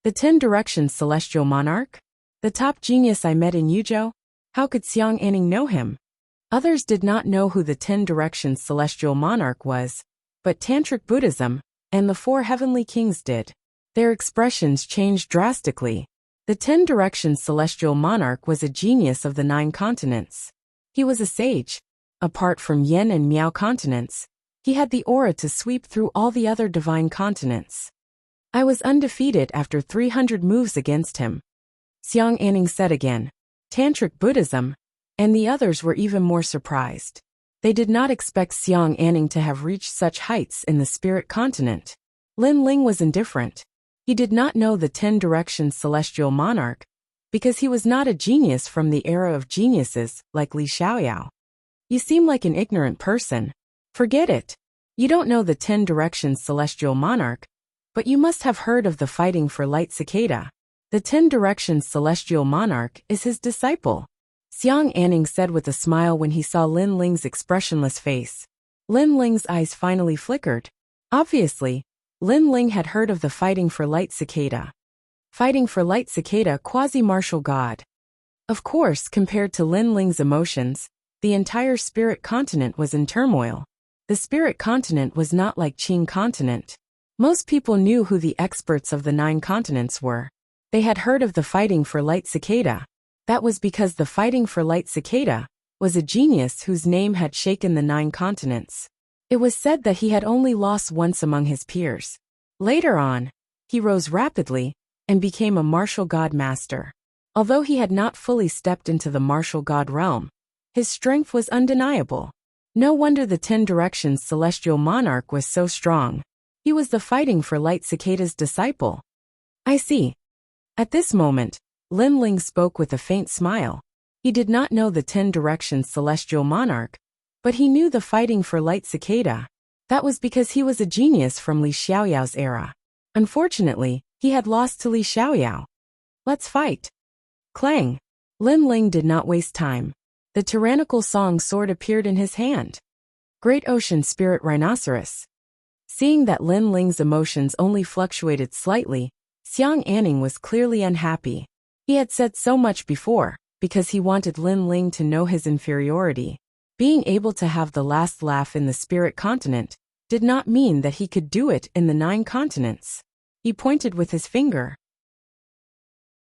S1: The 10 directions celestial monarch? The top genius I met in Yuzhou? How could Xiang Anning know him? Others did not know who the 10 directions celestial monarch was, but Tantric Buddhism and the 4 heavenly kings did. Their expressions changed drastically. The 10 directions celestial monarch was a genius of the 9 continents. He was a sage. Apart from Yin and Miao continents, he had the aura to sweep through all the other divine continents. I was undefeated after 300 moves against him. Xiang Anning said again. Tantric Buddhism and the others were even more surprised. They did not expect Xiang Anning to have reached such heights in the spirit continent. Lin Ling was indifferent. He did not know the 10 directions celestial monarch because he was not a genius from the era of geniuses like Li Xiaoyao. You seem like an ignorant person. Forget it. You don't know the 10 directions celestial monarch, but you must have heard of the fighting for light cicada. The 10 directions celestial monarch is his disciple. Xiang Anning said with a smile when he saw Lin Ling's expressionless face. Lin Ling's eyes finally flickered. Obviously, Lin Ling had heard of the fighting for light cicada. Fighting for light cicada quasi-martial god. Of course, compared to Lin Ling's emotions, the entire spirit continent was in turmoil. The spirit continent was not like Qing continent. Most people knew who the experts of the 9 continents were. They had heard of the fighting for light cicada. That was because the fighting for light cicada was a genius whose name had shaken the 9 continents. It was said that he had only lost once among his peers. Later on, he rose rapidly and became a martial god master. Although he had not fully stepped into the martial god realm, his strength was undeniable. No wonder the 10 directions celestial monarch was so strong. He was the fighting for light cicada's disciple. I see. At this moment, Lin Ling spoke with a faint smile. He did not know the 10 directions celestial monarch, but he knew the fighting for light cicada. That was because he was a genius from Li Xiaoyao's era. Unfortunately, he had lost to Li Xiaoyao. Let's fight. Clang. Lin Ling did not waste time. The tyrannical song sword appeared in his hand. Great Ocean Spirit Rhinoceros. Seeing that Lin Ling's emotions only fluctuated slightly, Xiang Anning was clearly unhappy. He had said so much before, because he wanted Lin Ling to know his inferiority. Being able to have the last laugh in the spirit continent did not mean that he could do it in the 9 continents. He pointed with his finger.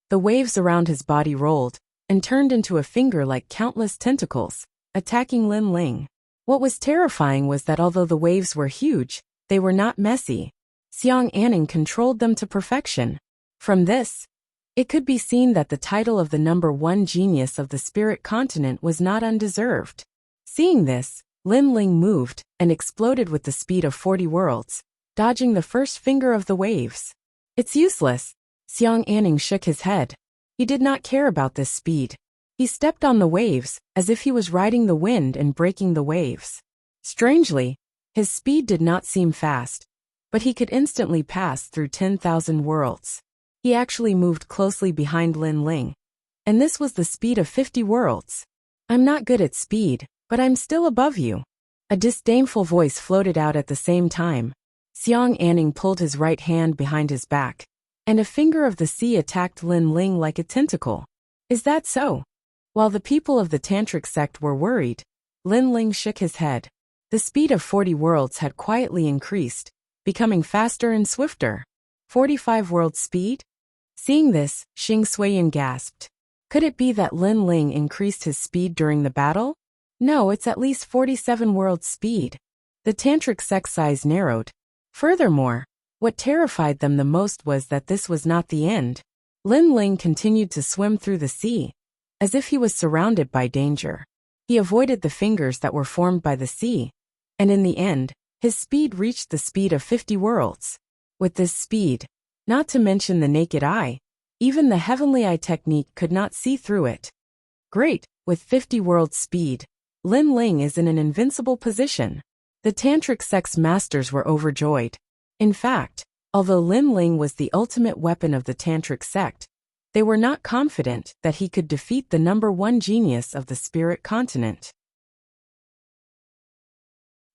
S1: The waves around his body rolled and turned into a finger like countless tentacles, attacking Lin Ling. What was terrifying was that although the waves were huge, they were not messy. Xiang Anning controlled them to perfection. From this, it could be seen that the title of the number 1 genius of the spirit continent was not undeserved. Seeing this, Lin Ling moved and exploded with the speed of 40 worlds, dodging the first finger of the waves. It's useless. Xiang Anning shook his head. He did not care about this speed. He stepped on the waves, as if he was riding the wind and breaking the waves. Strangely, his speed did not seem fast, but he could instantly pass through 10,000 worlds. He actually moved closely behind Lin Ling. And this was the speed of 50 worlds. I'm not good at speed, but I'm still above you. A disdainful voice floated out at the same time. Xiang Anning pulled his right hand behind his back, and a finger of the sea attacked Lin Ling like a tentacle. Is that so? While the people of the Tantric sect were worried, Lin Ling shook his head. The speed of 40 worlds had quietly increased, becoming faster and swifter. 45 world speed? Seeing this, Xing Suiyan gasped. Could it be that Lin Ling increased his speed during the battle? No, it's at least 47 world speed. The Tantric sect's eyes narrowed. Furthermore, what terrified them the most was that this was not the end. Lin Ling continued to swim through the sea, as if he was surrounded by danger. He avoided the fingers that were formed by the sea, and in the end, his speed reached the speed of 50 worlds. With this speed, not to mention the naked eye, even the heavenly eye technique could not see through it. Great, with 50 world speed, Lin Ling is in an invincible position. The Tantric sect's masters were overjoyed. In fact, although Lin Ling was the ultimate weapon of the Tantric sect, they were not confident that he could defeat the #1 genius of the spirit continent.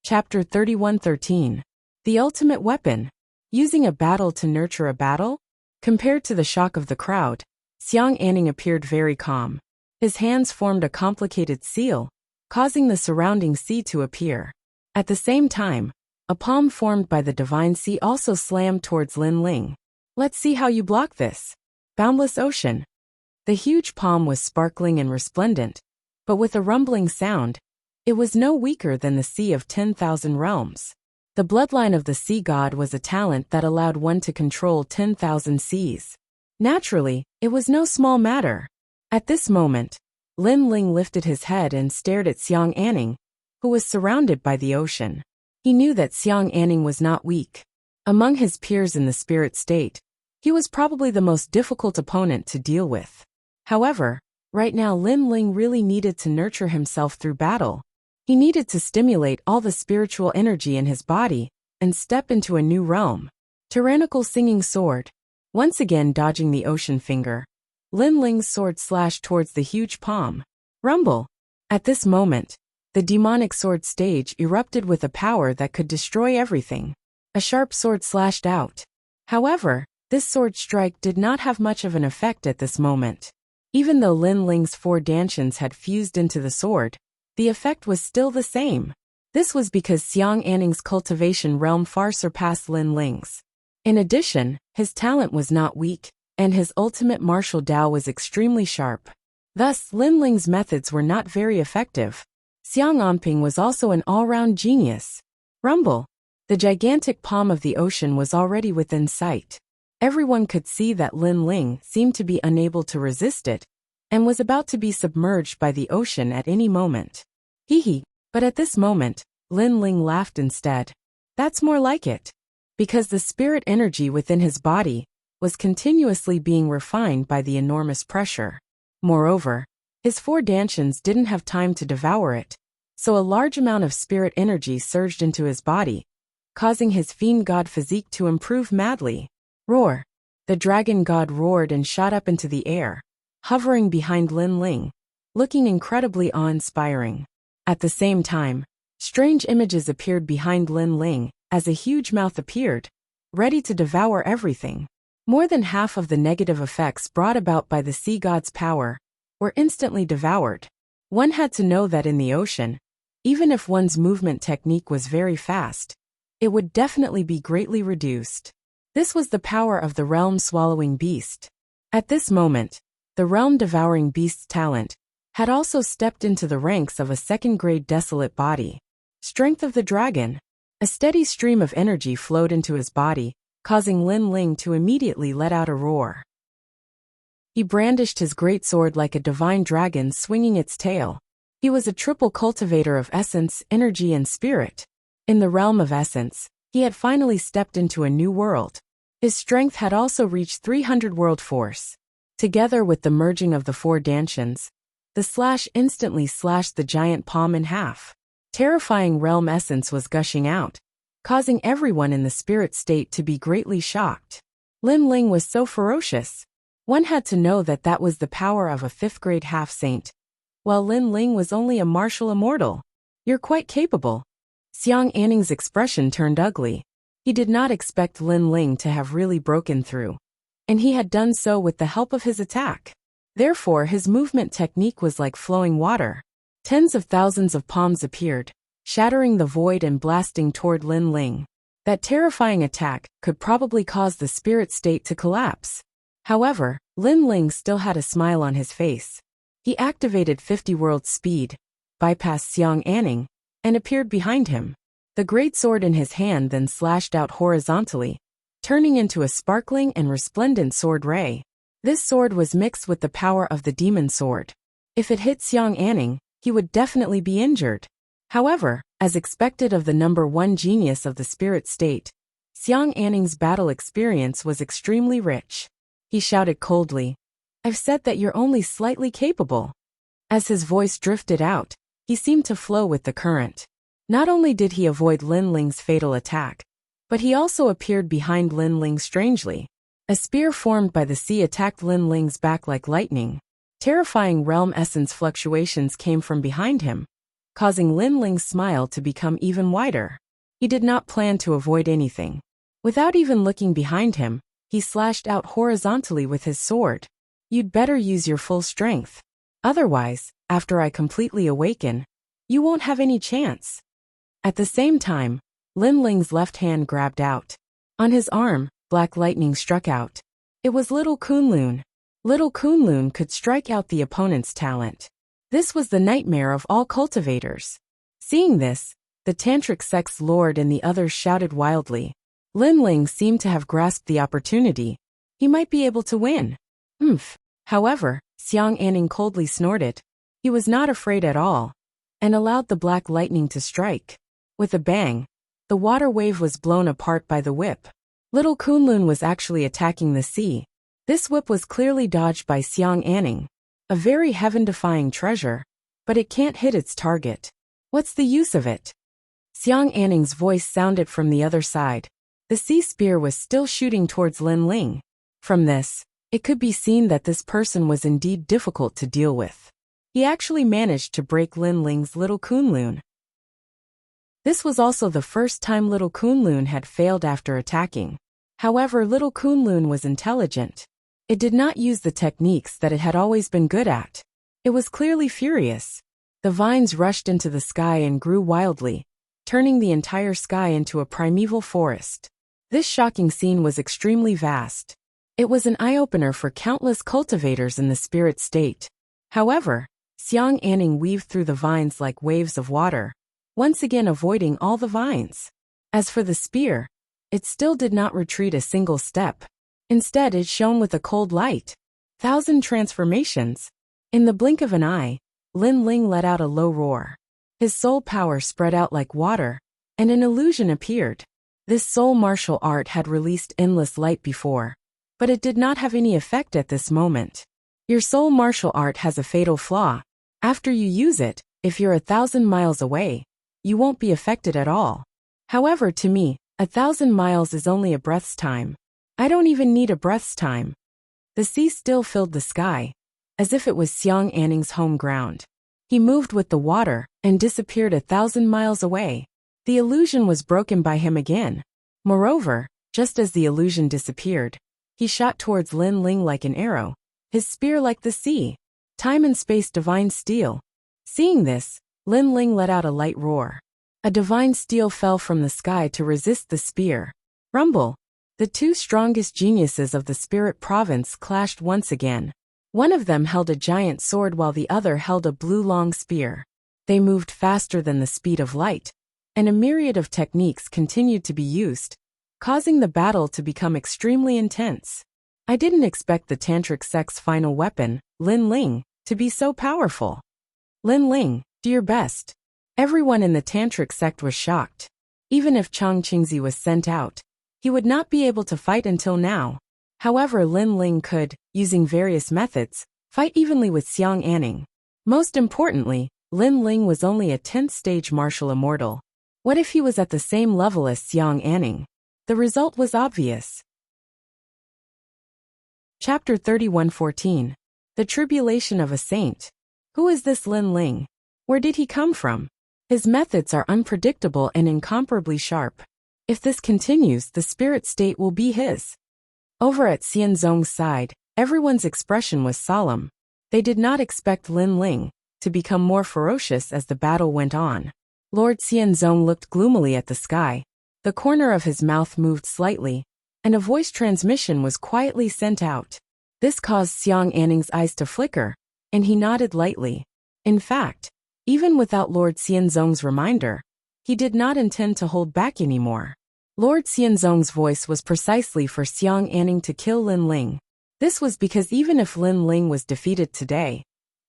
S1: Chapter 31:13. The ultimate weapon. Using a battle to nurture a battle? Compared to the shock of the crowd, Xiang Anning appeared very calm. His hands formed a complicated seal, causing the surrounding sea to appear. At the same time, a palm formed by the divine sea also slammed towards Lin Ling. Let's see how you block this. Boundless ocean. The huge palm was sparkling and resplendent, but with a rumbling sound, it was no weaker than the sea of 10,000 realms. The bloodline of the sea god was a talent that allowed one to control 10,000 seas. Naturally, it was no small matter. At this moment, Lin Ling lifted his head and stared at Xiang Anning, who was surrounded by the ocean. He knew that Xiang Anning was not weak. Among his peers in the spirit state, he was probably the most difficult opponent to deal with. However, right now Lin Ling really needed to nurture himself through battle. He needed to stimulate all the spiritual energy in his body and step into a new realm. Tyrannical singing sword. Once again dodging the ocean finger, Lin Ling's sword slashed towards the huge palm. Rumble. At this moment, the demonic sword stage erupted with a power that could destroy everything. A sharp sword slashed out. However, this sword strike did not have much of an effect at this moment. Even though Lin Ling's 4 dantians had fused into the sword, the effect was still the same. This was because Xiang Anning's cultivation realm far surpassed Lin Ling's. In addition, his talent was not weak, and his ultimate martial Dao was extremely sharp. Thus, Lin Ling's methods were not very effective. Xiang Anping was also an all-round genius. Rumble. The gigantic palm of the ocean was already within sight. Everyone could see that Lin Ling seemed to be unable to resist it, and was about to be submerged by the ocean at any moment. Hee. But at this moment, Lin Ling laughed instead. That's more like it. Because the spirit energy within his body was continuously being refined by the enormous pressure. Moreover, his 4 dantians didn't have time to devour it, so a large amount of spirit energy surged into his body, causing his fiend god physique to improve madly. Roar. The dragon god roared and shot up into the air, hovering behind Lin Ling, looking incredibly awe-inspiring. At the same time, strange images appeared behind Lin Ling as a huge mouth appeared, ready to devour everything. More than half of the negative effects brought about by the sea god's power were instantly devoured. One had to know that in the ocean, even if one's movement technique was very fast, it would definitely be greatly reduced. This was the power of the realm-swallowing beast. At this moment, the realm-devouring beast's talent had also stepped into the ranks of a second-grade desolate body. Strength of the dragon. A steady stream of energy flowed into his body, causing Lin Ling to immediately let out a roar. He brandished his great sword like a divine dragon swinging its tail. He was a triple cultivator of essence, energy, and spirit. In the realm of essence, he had finally stepped into a new world. His strength had also reached 300 world force. Together with the merging of the four dantians, the slash instantly slashed the giant palm in half. Terrifying realm essence was gushing out, causing everyone in the spirit state to be greatly shocked. Lin Ling was so ferocious. One had to know that that was the power of a 5th grade half-saint, while Lin Ling was only a martial immortal. You're quite capable. Xiang Anning's expression turned ugly. He did not expect Lin Ling to have really broken through, and he had done so with the help of his attack. Therefore, his movement technique was like flowing water. Tens of thousands of palms appeared, shattering the void and blasting toward Lin Ling. That terrifying attack could probably cause the spirit state to collapse. However, Lin Ling still had a smile on his face. He activated 50 world speed, bypassed Xiang Anning, and appeared behind him. The great sword in his hand then slashed out horizontally, turning into a sparkling and resplendent sword ray. This sword was mixed with the power of the demon sword. If it hit Xiang Anning, he would definitely be injured. However, as expected of the number one genius of the spirit state, Xiang Anning's battle experience was extremely rich. He shouted coldly, "I've said that you're only slightly capable." As his voice drifted out, he seemed to flow with the current. Not only did he avoid Lin Ling's fatal attack, but he also appeared behind Lin Ling strangely. A spear formed by the sea attacked Lin Ling's back like lightning. Terrifying realm essence fluctuations came from behind him, causing Lin Ling's smile to become even wider. He did not plan to avoid anything. Without even looking behind him, he slashed out horizontally with his sword. You'd better use your full strength. Otherwise, after I completely awaken, you won't have any chance. At the same time, Lin Ling's left hand grabbed out. On his arm, black lightning struck out. It was Little Kunlun. Little Kunlun could strike out the opponent's talent. This was the nightmare of all cultivators. Seeing this, the tantric sex lord and the others shouted wildly. Lin Ling seemed to have grasped the opportunity. He might be able to win. However, Xiang Anning coldly snorted. He was not afraid at all, and allowed the black lightning to strike. With a bang, the water wave was blown apart by the whip. Little Kunlun was actually attacking the sea. This whip was clearly dodged by Xiang Anning. A very heaven-defying treasure, but it can't hit its target. What's the use of it? Xiang Anning's voice sounded from the other side. The sea spear was still shooting towards Lin Ling. From this, it could be seen that this person was indeed difficult to deal with. He actually managed to break Lin Ling's Little Kunlun. This was also the first time Little Kunlun had failed after attacking. However, Little Kunlun was intelligent. It did not use the techniques that it had always been good at. It was clearly furious. The vines rushed into the sky and grew wildly, turning the entire sky into a primeval forest. This shocking scene was extremely vast. It was an eye-opener for countless cultivators in the spirit state. However, Xiang Anning weaved through the vines like waves of water, once again avoiding all the vines. As for the spear, it still did not retreat a single step. Instead, it shone with a cold light. 1,000 transformations. In the blink of an eye, Lin Ling let out a low roar. His soul power spread out like water, and an illusion appeared. This soul martial art had released endless light before, but it did not have any effect at this moment. Your soul martial art has a fatal flaw. After you use it, if you're 1,000 miles away, you won't be affected at all. However, to me, 1,000 miles is only a breath's time. I don't even need a breath's time. The sea still filled the sky, as if it was Xiang Anning's home ground. He moved with the water and disappeared 1,000 miles away. The illusion was broken by him again. Moreover, just as the illusion disappeared, he shot towards Lin Ling like an arrow, his spear like the sea. Time and space divine steel. Seeing this, Lin Ling let out a light roar. A divine steel fell from the sky to resist the spear. Rumble. The two strongest geniuses of the spirit province clashed once again. One of them held a giant sword while the other held a blue long spear. They moved faster than the speed of light, and a myriad of techniques continued to be used, causing the battle to become extremely intense. I didn't expect the tantric sect's final weapon, Lin Ling, to be so powerful. Lin Ling, Do your best. Everyone in the tantric sect was shocked. Even if Chang Qingzi was sent out, he would not be able to fight until now. However, Lin Ling could, using various methods, fight evenly with Xiang Anning. Most importantly, Lin Ling was only a 10th stage martial immortal. What if he was at the same level as Xiang Anning? The result was obvious. Chapter 31:14. The Tribulation of a Saint. Who is this Lin Ling? Where did he come from? His methods are unpredictable and incomparably sharp. If this continues, the spirit state will be his. Over at Xianzong's side, everyone's expression was solemn. They did not expect Lin Ling to become more ferocious as the battle went on. Lord Xianzong looked gloomily at the sky. The corner of his mouth moved slightly, and a voice transmission was quietly sent out. This caused Xiang Anning's eyes to flicker, and he nodded lightly. In fact, even without Lord Xianzong's reminder, he did not intend to hold back anymore. Lord Xianzong's voice was precisely for Xiang Anning to kill Lin Ling. This was because even if Lin Ling was defeated today,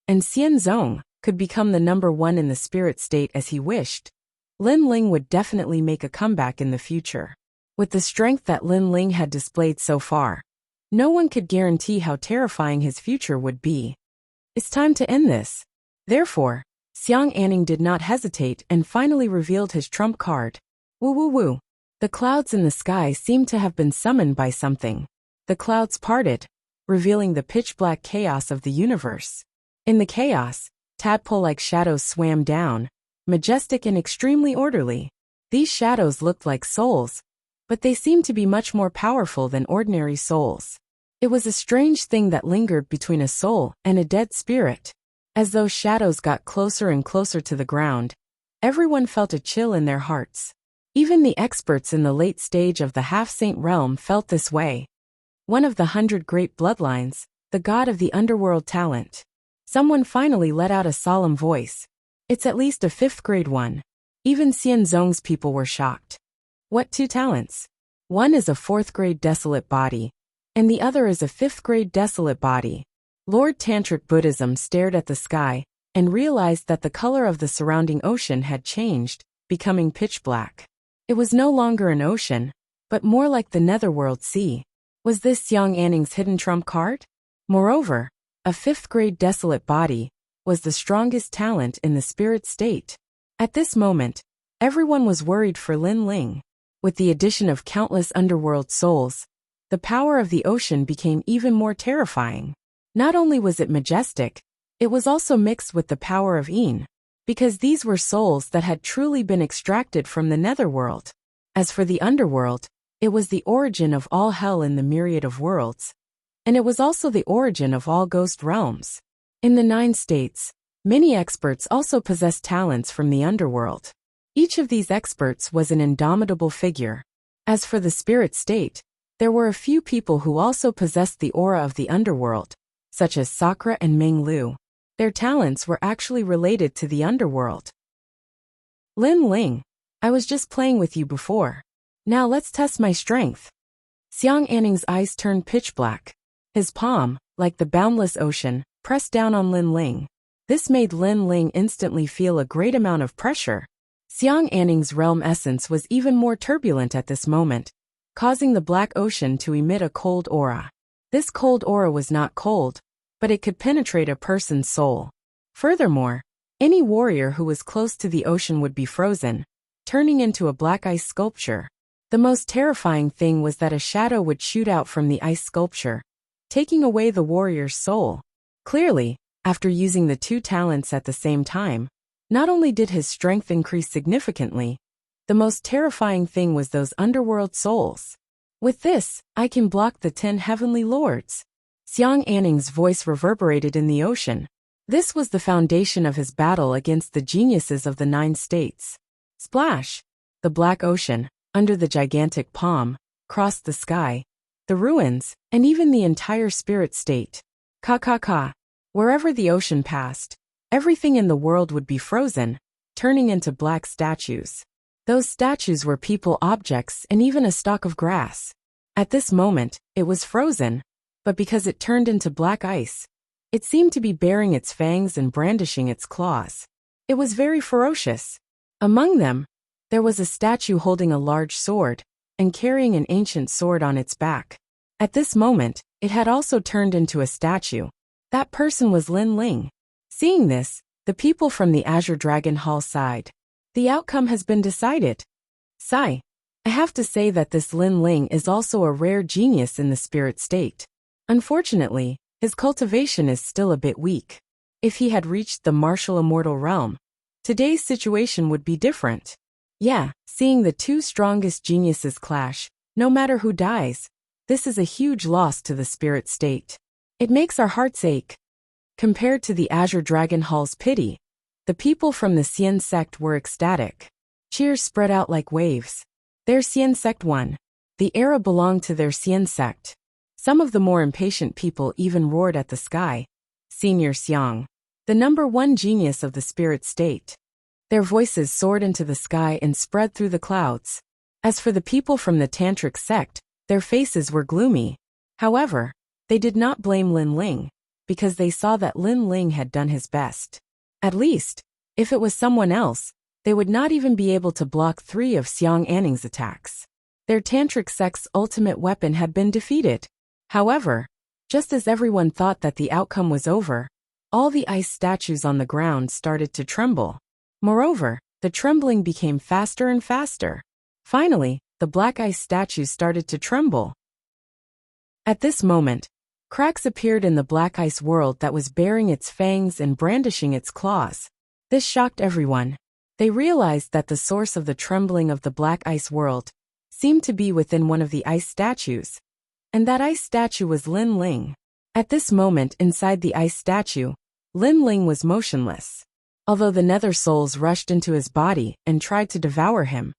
S1: and Xianzong could become the number one in the spirit state as he wished, Lin Ling would definitely make a comeback in the future. With the strength that Lin Ling had displayed so far, no one could guarantee how terrifying his future would be. It's time to end this. Therefore, Xiang Anning did not hesitate and finally revealed his trump card. Woo woo woo. The clouds in the sky seemed to have been summoned by something. The clouds parted, revealing the pitch-black chaos of the universe. In the chaos, tadpole-like shadows swam down, majestic and extremely orderly. These shadows looked like souls, but they seemed to be much more powerful than ordinary souls. It was a strange thing that lingered between a soul and a dead spirit. As those shadows got closer and closer to the ground, everyone felt a chill in their hearts. Even the experts in the late stage of the half-saint realm felt this way. One of the 100 great bloodlines, the god of the underworld talent. Someone finally let out a solemn voice. It's at least a 5th grade one. Even Xianzong's people were shocked. What 2 talents? One is a 4th grade desolate body, and the other is a 5th grade desolate body. Lord Tantric Buddhism stared at the sky and realized that the color of the surrounding ocean had changed, becoming pitch black. It was no longer an ocean, but more like the netherworld sea. Was this Xiang Anning's hidden trump card? Moreover, a 5th grade desolate body was the strongest talent in the spirit state. At this moment, everyone was worried for Lin Ling. With the addition of countless underworld souls, the power of the ocean became even more terrifying. Not only was it majestic, it was also mixed with the power of Yin, because these were souls that had truly been extracted from the netherworld. As for the underworld, it was the origin of all hell in the myriad of worlds, and it was also the origin of all ghost realms. In the 9 states, many experts also possessed talents from the underworld. Each of these experts was an indomitable figure. As for the spirit state, there were a few people who also possessed the aura of the underworld, such as Sakura and Meng Lu. Their talents were actually related to the underworld. Lin Ling, I was just playing with you before. Now let's test my strength. Xiang Anning's eyes turned pitch black. His palm, like the boundless ocean, pressed down on Lin Ling. This made Lin Ling instantly feel a great amount of pressure. Xiang Anning's realm essence was even more turbulent at this moment, causing the black ocean to emit a cold aura. This cold aura was not cold, but it could penetrate a person's soul. Furthermore, any warrior who was close to the ocean would be frozen, turning into a black ice sculpture. The most terrifying thing was that a shadow would shoot out from the ice sculpture, taking away the warrior's soul. Clearly, after using the 2 talents at the same time, not only did his strength increase significantly, the most terrifying thing was those underworld souls. With this, I can block the 10 heavenly lords. Xiang Anning's voice reverberated in the ocean. This was the foundation of his battle against the geniuses of the 9 states. Splash! The black ocean, under the gigantic palm, crossed the sky, the ruins, and even the entire spirit state. Ka. Wherever the ocean passed, everything in the world would be frozen, turning into black statues. Those statues were people, objects, and even a stalk of grass. At this moment, it was frozen, but because it turned into black ice, it seemed to be baring its fangs and brandishing its claws. It was very ferocious. Among them, there was a statue holding a large sword and carrying an ancient sword on its back. At this moment, it had also turned into a statue. That person was Lin Ling. Seeing this, the people from the Azure Dragon Hall sighed. The outcome has been decided. Sigh. I have to say that this Lin Ling is also a rare genius in the spirit state. Unfortunately, his cultivation is still a bit weak. If he had reached the martial immortal realm, today's situation would be different. Yeah, seeing the two strongest geniuses clash, no matter who dies, this is a huge loss to the spirit state. It makes our hearts ache. Compared to the Azure Dragon Hall's pity, the people from the Xian sect were ecstatic. Cheers spread out like waves. Their Xian sect won. The era belonged to their Xian sect. Some of the more impatient people even roared at the sky. Senior Xiang, the #1 genius of the spirit state. Their voices soared into the sky and spread through the clouds. As for the people from the Tantric sect, their faces were gloomy. However, they did not blame Lin Ling, because they saw that Lin Ling had done his best. At least, if it was someone else, they would not even be able to block 3 of Xiang Anning's attacks. Their Tantric sect's ultimate weapon had been defeated. However, just as everyone thought that the outcome was over, all the ice statues on the ground started to tremble. Moreover, the trembling became faster and faster. Finally, the black ice statues started to tremble. At this moment, cracks appeared in the black ice world that was baring its fangs and brandishing its claws. This shocked everyone. They realized that the source of the trembling of the black ice world seemed to be within one of the ice statues, and that ice statue was Lin Ling. At this moment inside the ice statue, Lin Ling was motionless. Although the nether souls rushed into his body and tried to devour him,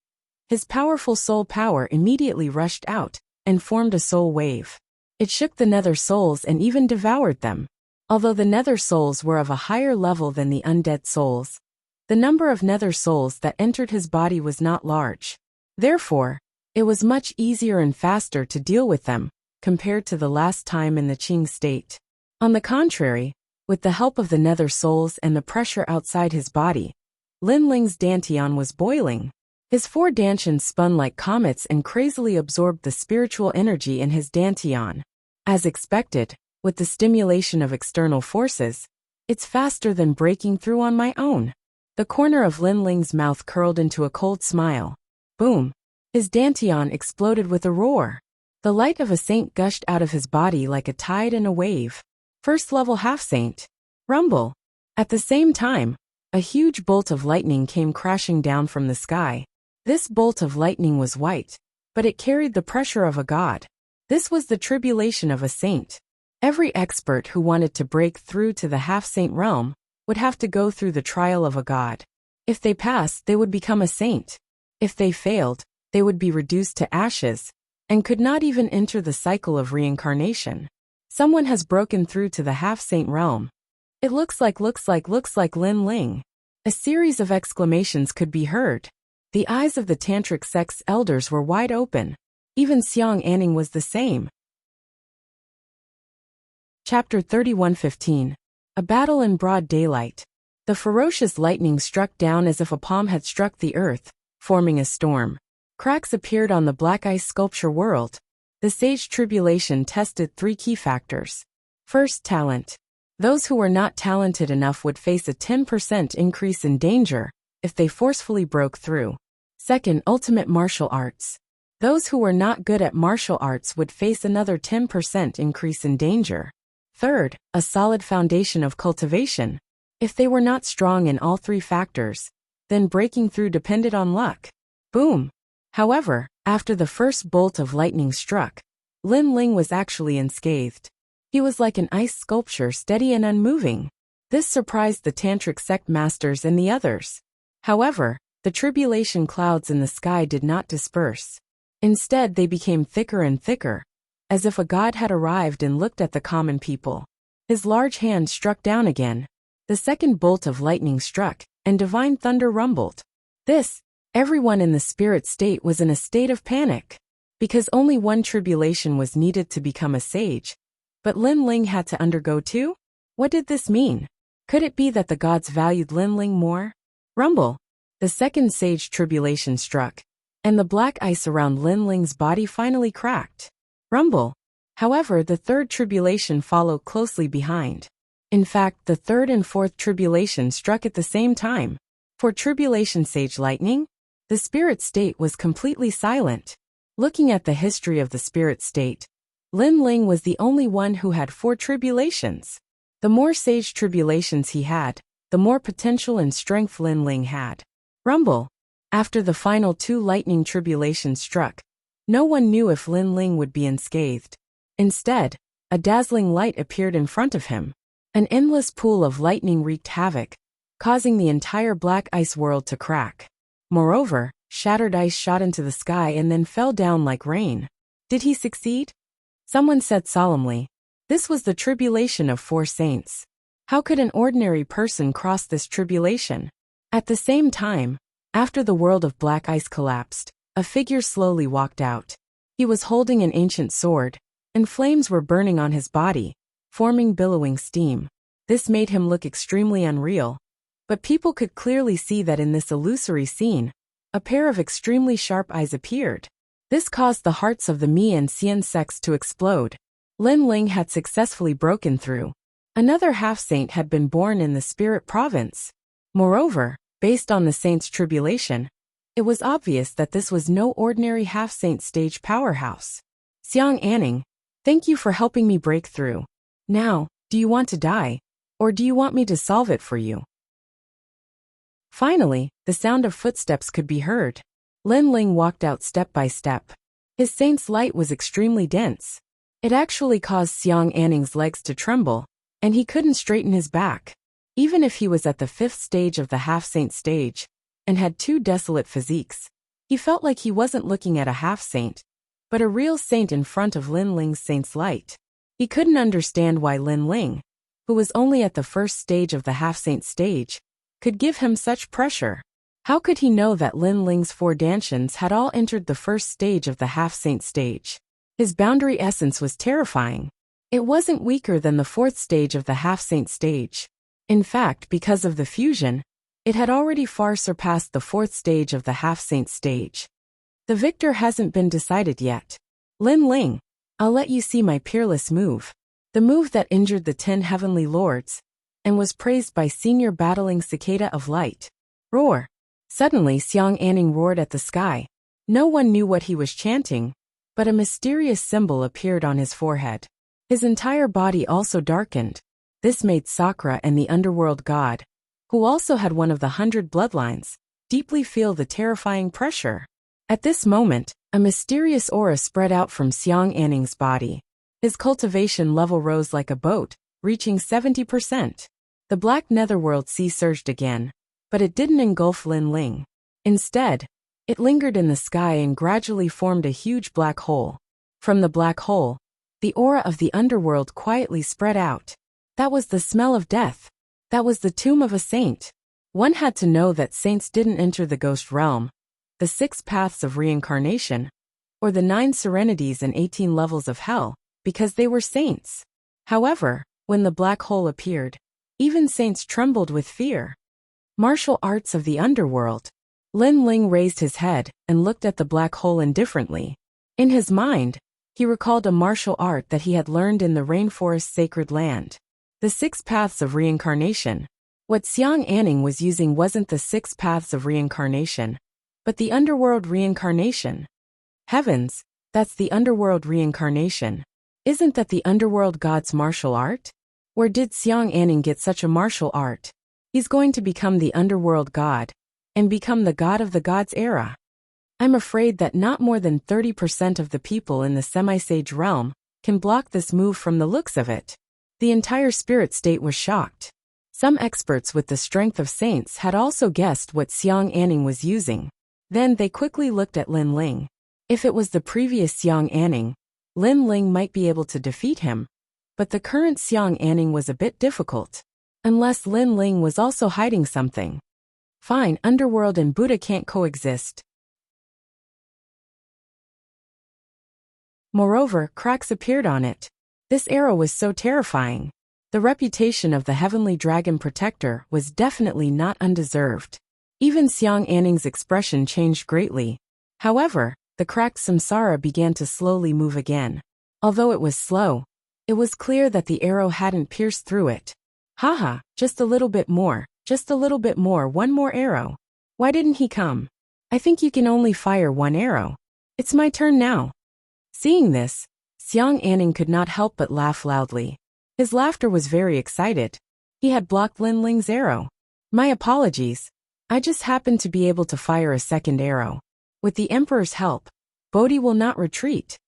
S1: his powerful soul power immediately rushed out and formed a soul wave. It shook the nether souls and even devoured them. Although the nether souls were of a higher level than the undead souls, the number of nether souls that entered his body was not large. Therefore, it was much easier and faster to deal with them compared to the last time in the Qing state. On the contrary, with the help of the nether souls and the pressure outside his body, Lin Ling's dantian was boiling. His 4 dantians spun like comets and crazily absorbed the spiritual energy in his dantian. As expected, with the stimulation of external forces, it's faster than breaking through on my own. The corner of Lin Ling's mouth curled into a cold smile. Boom! His dantian exploded with a roar. The light of a saint gushed out of his body like a tide and a wave. First level half-saint. Rumble. At the same time, a huge bolt of lightning came crashing down from the sky. This bolt of lightning was white, but it carried the pressure of a god. This was the tribulation of a saint. Every expert who wanted to break through to the half-saint realm would have to go through the trial of a god. If they passed, they would become a saint. If they failed, they would be reduced to ashes and could not even enter the cycle of reincarnation. Someone has broken through to the half-saint realm. It looks like Lin Ling. A series of exclamations could be heard. The eyes of the Tantric sect's elders were wide open. Even Xiang Anning was the same. Chapter 31:15. A battle in broad daylight. The ferocious lightning struck down as if a palm had struck the earth, forming a storm. Cracks appeared on the black ice sculpture world. The sage tribulation tested 3 key factors. First, talent. Those who were not talented enough would face a 10% increase in danger if they forcefully broke through. Second, ultimate martial arts. Those who were not good at martial arts would face another 10% increase in danger. Third, a solid foundation of cultivation. If they were not strong in all 3 factors, then breaking through depended on luck. Boom! However, after the first bolt of lightning struck, Lin Ling was actually unscathed. He was like an ice sculpture, steady and unmoving. This surprised the Tantric sect masters and the others. However, the tribulation clouds in the sky did not disperse. Instead, they became thicker and thicker, as if a god had arrived and looked at the common people. His large hand struck down again. The second bolt of lightning struck, and divine thunder rumbled. Everyone in the spirit state was in a state of panic, because only one tribulation was needed to become a sage. But Lin Ling had to undergo 2? What did this mean? Could it be that the gods valued Lin Ling more? Rumble. The second sage tribulation struck, and the black ice around Lin Ling's body finally cracked. Rumble. However, the third tribulation followed closely behind. In fact, the third and fourth tribulation struck at the same time. For tribulation sage lightning, the spirit state was completely silent. Looking at the history of the spirit state, Lin Ling was the only one who had 4 tribulations. The more sage tribulations he had, the more potential and strength Lin Ling had. Rumble. After the final 2 lightning tribulations struck, no one knew if Lin Ling would be unscathed. Instead, a dazzling light appeared in front of him. An endless pool of lightning wreaked havoc, causing the entire black ice world to crack. Moreover, shattered ice shot into the sky and then fell down like rain. Did he succeed? Someone said solemnly. This was the tribulation of 4 saints. How could an ordinary person cross this tribulation? At the same time, after the world of black ice collapsed, a figure slowly walked out. He was holding an ancient sword, and flames were burning on his body, forming billowing steam. This made him look extremely unreal. But people could clearly see that in this illusory scene, a pair of extremely sharp eyes appeared. This caused the hearts of the Mi and Xian sects to explode. Lin Ling had successfully broken through. Another half-saint had been born in the spirit province. Moreover, based on the saint's tribulation, it was obvious that this was no ordinary half-saint stage powerhouse. Xiang Anning, thank you for helping me break through. Now, do you want to die, or do you want me to solve it for you? Finally, the sound of footsteps could be heard. Lin Ling walked out step by step. His saint's light was extremely dense. It actually caused Xiang Anning's legs to tremble, and he couldn't straighten his back. Even if he was at the 5th stage of the half-saint stage, and had 2 desolate physiques, he felt like he wasn't looking at a half-saint, but a real saint in front of Lin Ling's saint's light. He couldn't understand why Lin Ling, who was only at the 1st stage of the half-saint stage, could give him such pressure. How could he know that Lin Ling's 4 Dantians had all entered the 1st stage of the half-saint stage? His boundary essence was terrifying. It wasn't weaker than the 4th stage of the half-saint stage. In fact, because of the fusion, it had already far surpassed the 4th stage of the half-saint stage. The victor hasn't been decided yet. Lin Ling, I'll let you see my peerless move. The move that injured the 10 heavenly lords, and was praised by senior battling cicada of light. Roar. Suddenly Xiang Anning roared at the sky. No one knew what he was chanting, but a mysterious symbol appeared on his forehead. His entire body also darkened. This made Sakura and the underworld god, who also had one of the 100 bloodlines, deeply feel the terrifying pressure. At this moment, a mysterious aura spread out from Xiang Anning's body. His cultivation level rose like a boat, reaching 70%. The black netherworld sea surged again, but it didn't engulf Lin Ling. Instead, it lingered in the sky and gradually formed a huge black hole. From the black hole, the aura of the underworld quietly spread out. That was the smell of death. That was the tomb of a saint. One had to know that saints didn't enter the ghost realm, the 6 paths of reincarnation, or the 9 serenities and 18 levels of hell, because they were saints. However, when the black hole appeared, even saints trembled with fear. Martial arts of the underworld. Lin Ling raised his head and looked at the black hole indifferently. In his mind, he recalled a martial art that he had learned in the rainforest sacred land. The 6 paths of reincarnation. What Xiang Anning was using wasn't the 6 paths of reincarnation, but the underworld reincarnation. Heavens, that's the underworld reincarnation. Isn't that the underworld god's martial art? Where did Xiang Anning get such a martial art? He's going to become the underworld god, and become the god of the gods era. I'm afraid that not more than 30% of the people in the semi-sage realm can block this move from the looks of it. The entire spirit state was shocked. Some experts with the strength of saints had also guessed what Xiang Anning was using. Then they quickly looked at Lin Ling. If it was the previous Xiang Anning, Lin Ling might be able to defeat him, but the current Xiang Anning was a bit difficult. Unless Lin Ling was also hiding something. Fine, underworld and Buddha can't coexist. Moreover, cracks appeared on it. This arrow was so terrifying. The reputation of the heavenly dragon protector was definitely not undeserved. Even Xiang Anning's expression changed greatly. However, the cracked samsara began to slowly move again. Although it was slow, it was clear that the arrow hadn't pierced through it. Haha, just a little bit more, one more arrow. Why didn't he come? I think you can only fire one arrow. It's my turn now. Seeing this, Xiang Anning could not help but laugh loudly. His laughter was very excited. He had blocked Lin Ling's arrow. My apologies. I just happened to be able to fire a second arrow. With the Emperor's help, Bodhi will not retreat.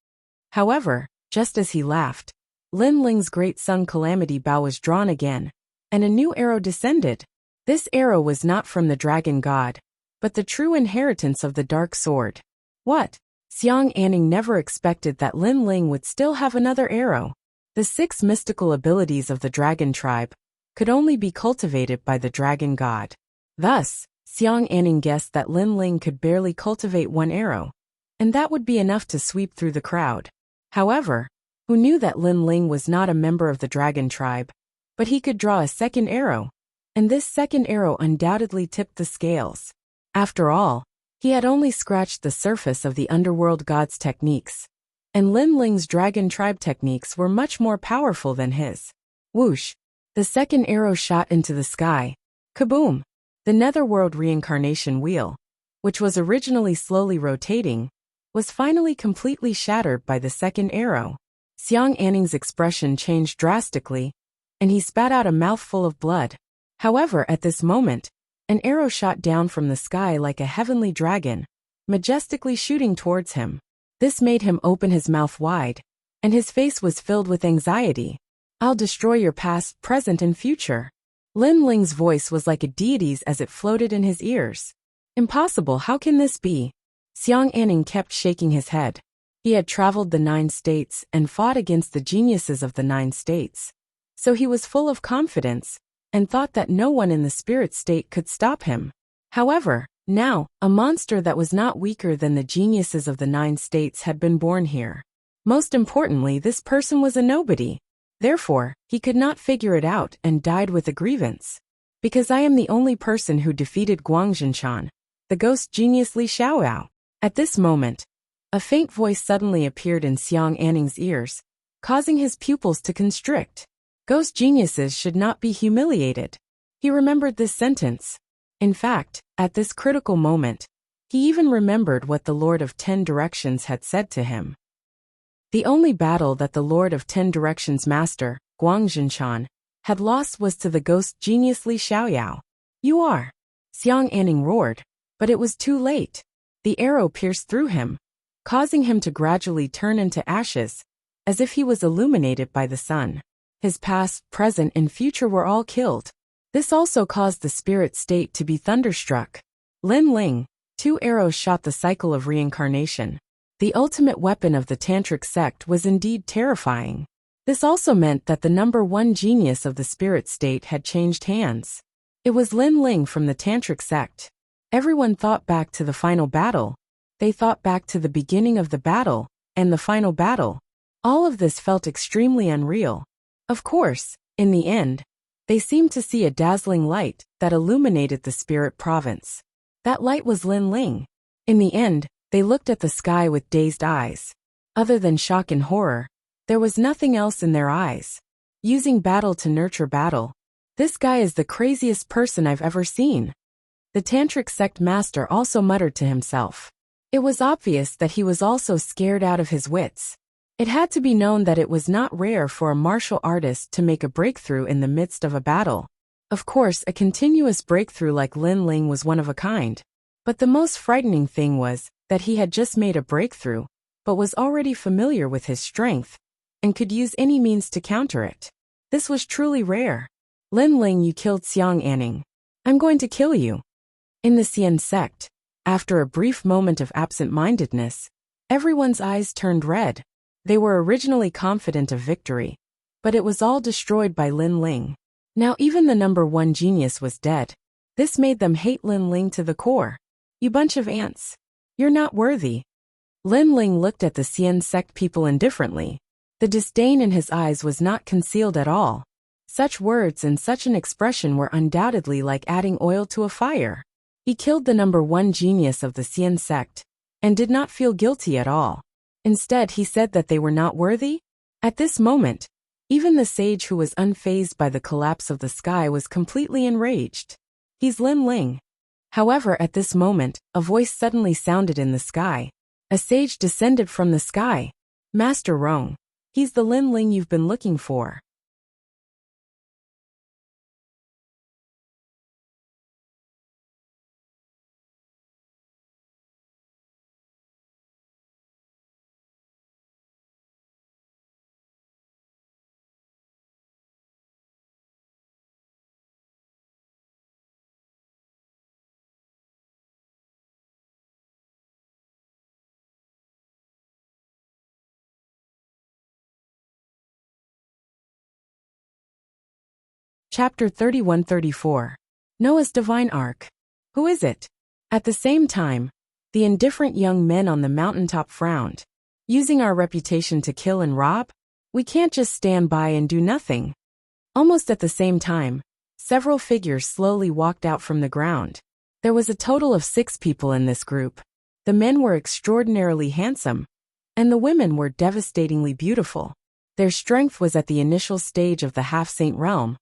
S1: However, just as he laughed, Lin Ling's great Sun Calamity bow was drawn again, and a new arrow descended. This arrow was not from the dragon god, but the true inheritance of the dark sword. What? Xiang Anning never expected that Lin Ling would still have another arrow. The 6 mystical abilities of the dragon tribe could only be cultivated by the dragon god. Thus, Xiang Anning guessed that Lin Ling could barely cultivate one arrow, and that would be enough to sweep through the crowd. However, who knew that Lin Ling was not a member of the dragon tribe, but he could draw a second arrow, and this second arrow undoubtedly tipped the scales. After all, he had only scratched the surface of the underworld god's techniques, and Lin Ling's dragon tribe techniques were much more powerful than his. Whoosh! The second arrow shot into the sky. Kaboom! The netherworld reincarnation wheel, which was originally slowly rotating, was finally completely shattered by the second arrow. Xiang Anning's expression changed drastically, and he spat out a mouthful of blood. However, at this moment, an arrow shot down from the sky like a heavenly dragon, majestically shooting towards him. This made him open his mouth wide, and his face was filled with anxiety. I'll destroy your past, present, and future. Lin Ling's voice was like a deity's as it floated in his ears. Impossible, how can this be? Xiang Anning kept shaking his head. He had traveled the 9 states and fought against the geniuses of the 9 states. So he was full of confidence, and thought that no one in the spirit state could stop him. However, now, a monster that was not weaker than the geniuses of the 9 states had been born here. Most importantly, this person was a nobody. Therefore, he could not figure it out and died with a grievance. Because I am the only person who defeated Guangzhenchan, the ghost genius Li Xiaoyao. At this moment, a faint voice suddenly appeared in Xiang Anning's ears, causing his pupils to constrict. Ghost geniuses should not be humiliated. He remembered this sentence. In fact, at this critical moment, he even remembered what the Lord of 10 Directions had said to him. The only battle that the Lord of 10 Directions master, Guangzhenchan, had lost was to the ghost genius Li Xiaoyao. You are! Xiang Anning roared, but it was too late. The arrow pierced through him, causing him to gradually turn into ashes, as if he was illuminated by the sun. His past, present, and future were all killed. This also caused the spirit state to be thunderstruck. Lin Ling, 2 arrows shot the cycle of reincarnation. The ultimate weapon of the tantric sect was indeed terrifying. This also meant that the number 1 genius of the spirit state had changed hands. It was Lin Ling from the tantric sect. Everyone thought back to the final battle. They thought back to the beginning of the battle, and the final battle. All of this felt extremely unreal. Of course, in the end, they seemed to see a dazzling light that illuminated the spirit province. That light was Lin Ling. In the end, they looked at the sky with dazed eyes. Other than shock and horror, there was nothing else in their eyes. Using battle to nurture battle. This guy is the craziest person I've ever seen. The tantric sect master also muttered to himself. It was obvious that he was also scared out of his wits. It had to be known that it was not rare for a martial artist to make a breakthrough in the midst of a battle. Of course, a continuous breakthrough like Lin Ling was one of a kind. But the most frightening thing was that he had just made a breakthrough, but was already familiar with his strength, and could use any means to counter it. This was truly rare. Lin Ling, you killed Xiang Anning. I'm going to kill you. In the Xian sect, after a brief moment of absent-mindedness, everyone's eyes turned red. They were originally confident of victory, but it was all destroyed by Lin Ling. Now even the number 1 genius was dead. This made them hate Lin Ling to the core. You bunch of ants. You're not worthy. Lin Ling looked at the Xian sect people indifferently. The disdain in his eyes was not concealed at all. Such words and such an expression were undoubtedly like adding oil to a fire. He killed the #1 genius of the Xian sect, and did not feel guilty at all. Instead, he said that they were not worthy. At this moment, even the sage who was unfazed by the collapse of the sky was completely enraged. He's Lin Ling. However, at this moment, a voice suddenly sounded in the sky. A sage descended from the sky. Master Rong. He's the Lin Ling you've been looking for. Chapter 31-34. Noah's Divine Ark. Who is it? At the same time, the indifferent young men on the mountaintop frowned. Using our reputation to kill and rob? We can't just stand by and do nothing. Almost at the same time, several figures slowly walked out from the ground. There was a total of 6 people in this group. The men were extraordinarily handsome, and the women were devastatingly beautiful. Their strength was at the initial stage of the half-saint realm,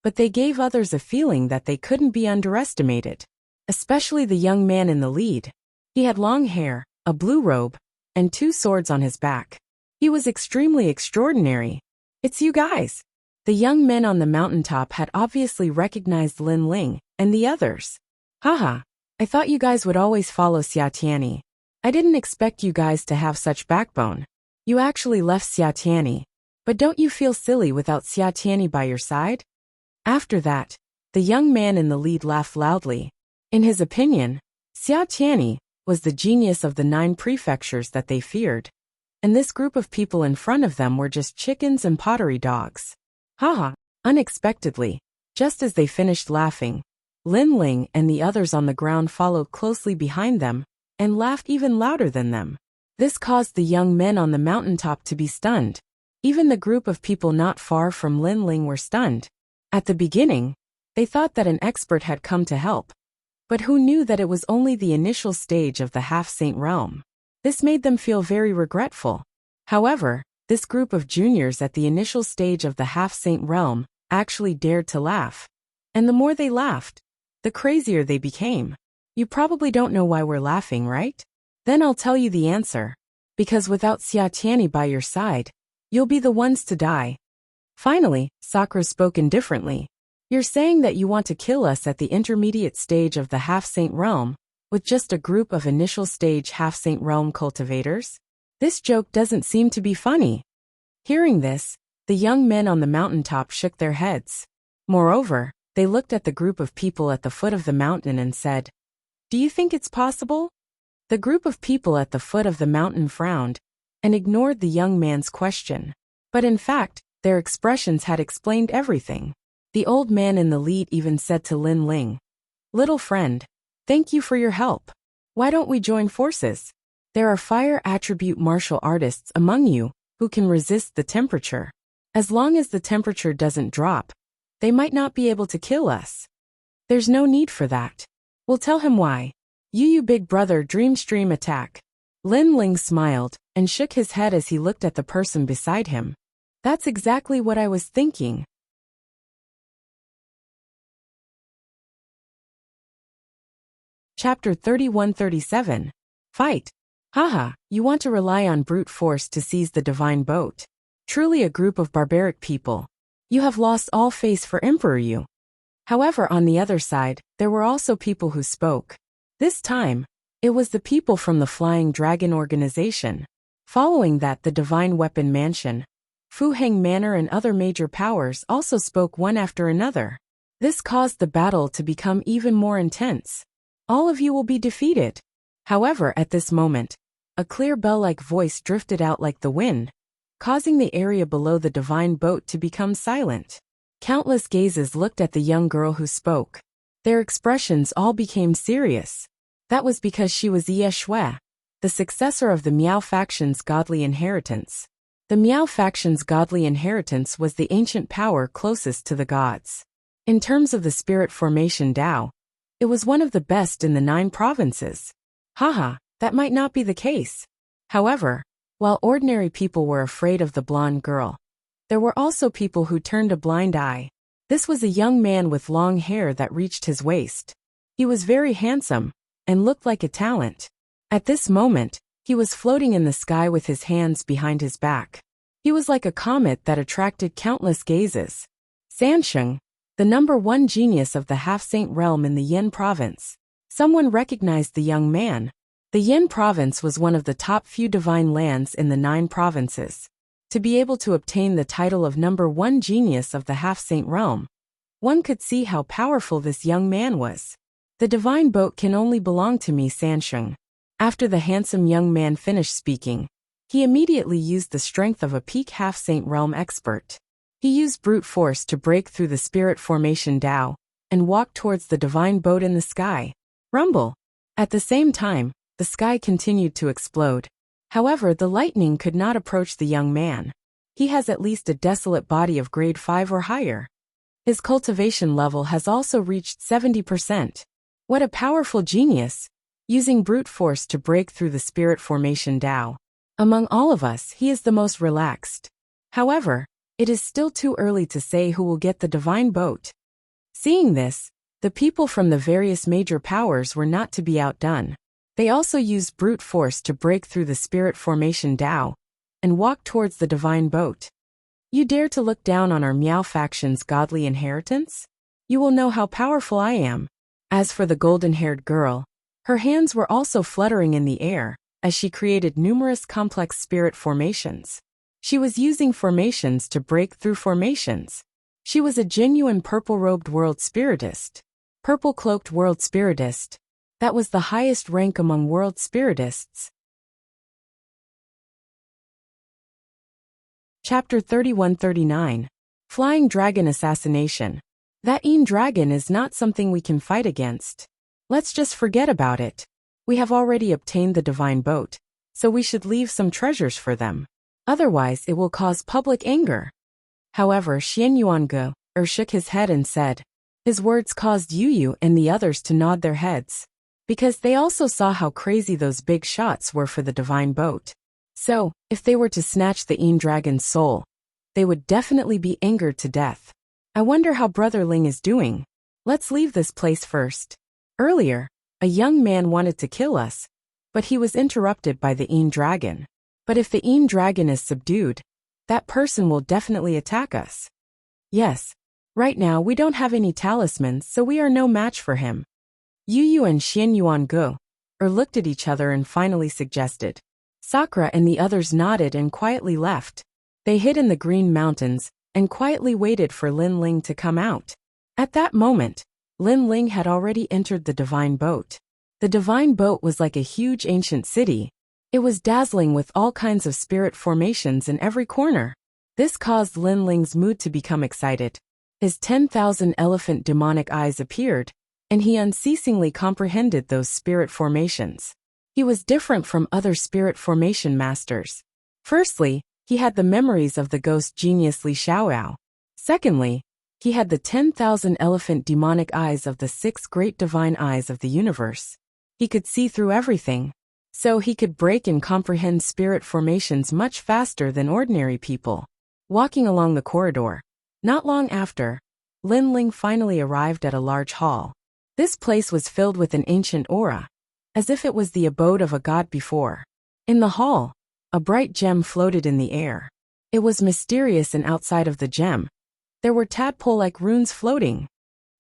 S1: but they gave others a feeling that they couldn't be underestimated. Especially the young man in the lead. He had long hair, a blue robe, and 2 swords on his back. He was extremely extraordinary. It's you guys. The young men on the mountaintop had obviously recognized Lin Ling and the others. Haha, I thought you guys would always follow Xia Tianyi. I didn't expect you guys to have such backbone. You actually left Xia Tianyi. But don't you feel silly without Xia Tianyi by your side? After that, the young man in the lead laughed loudly. In his opinion, Xia Tianyi was the genius of the 9 prefectures that they feared, and this group of people in front of them were just chickens and pottery dogs. Haha, unexpectedly, just as they finished laughing, Lin Ling and the others on the ground followed closely behind them and laughed even louder than them. This caused the young men on the mountaintop to be stunned. Even the group of people not far from Lin Ling were stunned. At the beginning, they thought that an expert had come to help, but who knew that it was only the initial stage of the half-saint realm? This made them feel very regretful. However, this group of juniors at the initial stage of the half-saint realm actually dared to laugh. And the more they laughed, the crazier they became. You probably don't know why we're laughing, right? Then I'll tell you the answer. Because without Xia Tianyi by your side, you'll be the ones to die. Finally, Sakura spoke indifferently. You're saying that you want to kill us at the intermediate stage of the half-saint realm, with just a group of initial stage half-saint realm cultivators? This joke doesn't seem to be funny. Hearing this, the young men on the mountaintop shook their heads. Moreover, they looked at the group of people at the foot of the mountain and said, "Do you think it's possible?" The group of people at the foot of the mountain frowned and ignored the young man's question. But in fact, their expressions had explained everything. The old man in the lead even said to Lin Ling, "Little friend, thank you for your help. Why don't we join forces? There are fire attribute martial artists among you who can resist the temperature. As long as the temperature doesn't drop, they might not be able to kill us. There's no need for that. We'll tell him why. You big brother dream stream attack." Lin Ling smiled and shook his head as he looked at the person beside him. That's exactly what I was thinking. Chapter 31-37. Fight. Haha, you want to rely on brute force to seize the divine boat. Truly a group of barbaric people. You have lost all faith for Emperor Yu. However, on the other side, there were also people who spoke. This time, it was the people from the Flying Dragon organization. Following that, the Divine Weapon Mansion, Fu Heng Manor and other major powers also spoke one after another. This caused the battle to become even more intense. All of you will be defeated. However, at this moment, a clear bell-like voice drifted out like the wind, causing the area below the divine boat to become silent. Countless gazes looked at the young girl who spoke. Their expressions all became serious. That was because she was Ye Shui, the successor of the Miao faction's godly inheritance. The Miao faction's godly inheritance was the ancient power closest to the gods. In terms of the spirit formation Tao, It was one of the best in the 9 provinces. Haha, that might not be the case. However, while ordinary people were afraid of the blonde girl, there were also people who turned a blind eye. This was a young man with long hair that reached his waist. He was very handsome and looked like a talent. At this moment, he was floating in the sky with his hands behind his back. He was like a comet that attracted countless gazes. Sansheng, the #1 genius of the half-saint realm in the Yin province. Someone recognized the young man. The Yin province was one of the top few divine lands in the 9 provinces. To be able to obtain the title of #1 genius of the half-saint realm, one could see how powerful this young man was. The divine boat can only belong to me, Sansheng. After the handsome young man finished speaking, he immediately used the strength of a peak half-saint realm expert. He used brute force to break through the spirit formation Tao and walk towards the divine boat in the sky. Rumble! At the same time, the sky continued to explode. However, the lightning could not approach the young man. He has at least a desolate body of grade 5 or higher. His cultivation level has also reached 70%. What a powerful genius, using brute force to break through the spirit formation Tao. Among all of us, he is the most relaxed. However, it is still too early to say who will get the divine boat. Seeing this, the people from the various major powers were not to be outdone. They also used brute force to break through the spirit formation Tao and walk towards the divine boat. You dare to look down on our Miao faction's godly inheritance? You will know how powerful I am. As for the golden-haired girl, her hands were also fluttering in the air as she created numerous complex spirit formations. She was using formations to break through formations. She was a genuine purple-robed world spiritist. Purple-cloaked world spiritist. That was the highest rank among world spiritists. Chapter 31-39. Flying Dragon Assassination. That dragon is not something we can fight against. Let's just forget about it. We have already obtained the divine boat, so we should leave some treasures for them. Otherwise, it will cause public anger. However, Xian Yuange shook his head and said. His words caused Yu and the others to nod their heads, because they also saw how crazy those big shots were for the divine boat. So, if they were to snatch the dragon's soul, they would definitely be angered to death. I wonder how Brother Ling is doing. Let's leave this place first. Earlier, a young man wanted to kill us, but he was interrupted by the dragon. But if the dragon is subdued, that person will definitely attack us. Yes, right now we don't have any talismans, so we are no match for him. Yu and Xian Yuange looked at each other and finally suggested. Sakura and the others nodded and quietly left. They hid in the green mountains and quietly waited for Lin Ling to come out. At that moment, Lin Ling had already entered the divine boat. The divine boat was like a huge ancient city. It was dazzling with all kinds of spirit formations in every corner. This caused Lin Ling's mood to become excited. His 10,000 elephant demonic eyes appeared, and he unceasingly comprehended those spirit formations. He was different from other spirit formation masters. Firstly, he had the memories of the ghost genius Li Xiaoyao. Secondly, he had the 10,000 elephant demonic eyes of the 6 great divine eyes of the universe. He could see through everything. So he could break and comprehend spirit formations much faster than ordinary people. Walking along the corridor, not long after, Lin Ling finally arrived at a large hall. This place was filled with an ancient aura, as if it was the abode of a god before. In the hall, a bright gem floated in the air. It was mysterious, and outside of the gem, there were tadpole-like runes floating.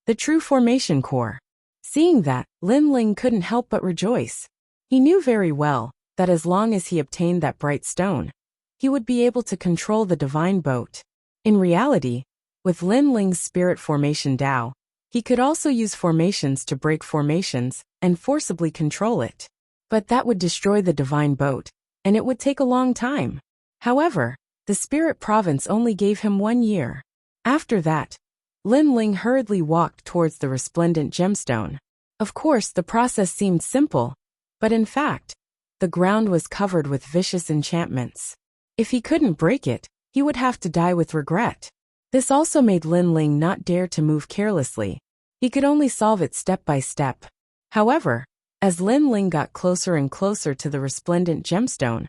S1: The true formation core. Seeing that, Lin Ling couldn't help but rejoice. He knew very well that as long as he obtained that bright stone, he would be able to control the divine boat. In reality, with Lin Ling's spirit formation Tao, he could also use formations to break formations and forcibly control it. But that would destroy the divine boat, and it would take a long time. However, the spirit province only gave him 1 year. After that, Lin Ling hurriedly walked towards the resplendent gemstone. Of course, the process seemed simple, but in fact, the ground was covered with vicious enchantments. If he couldn't break it, he would have to die with regret. This also made Lin Ling not dare to move carelessly. He could only solve it step by step. However, as Lin Ling got closer and closer to the resplendent gemstone,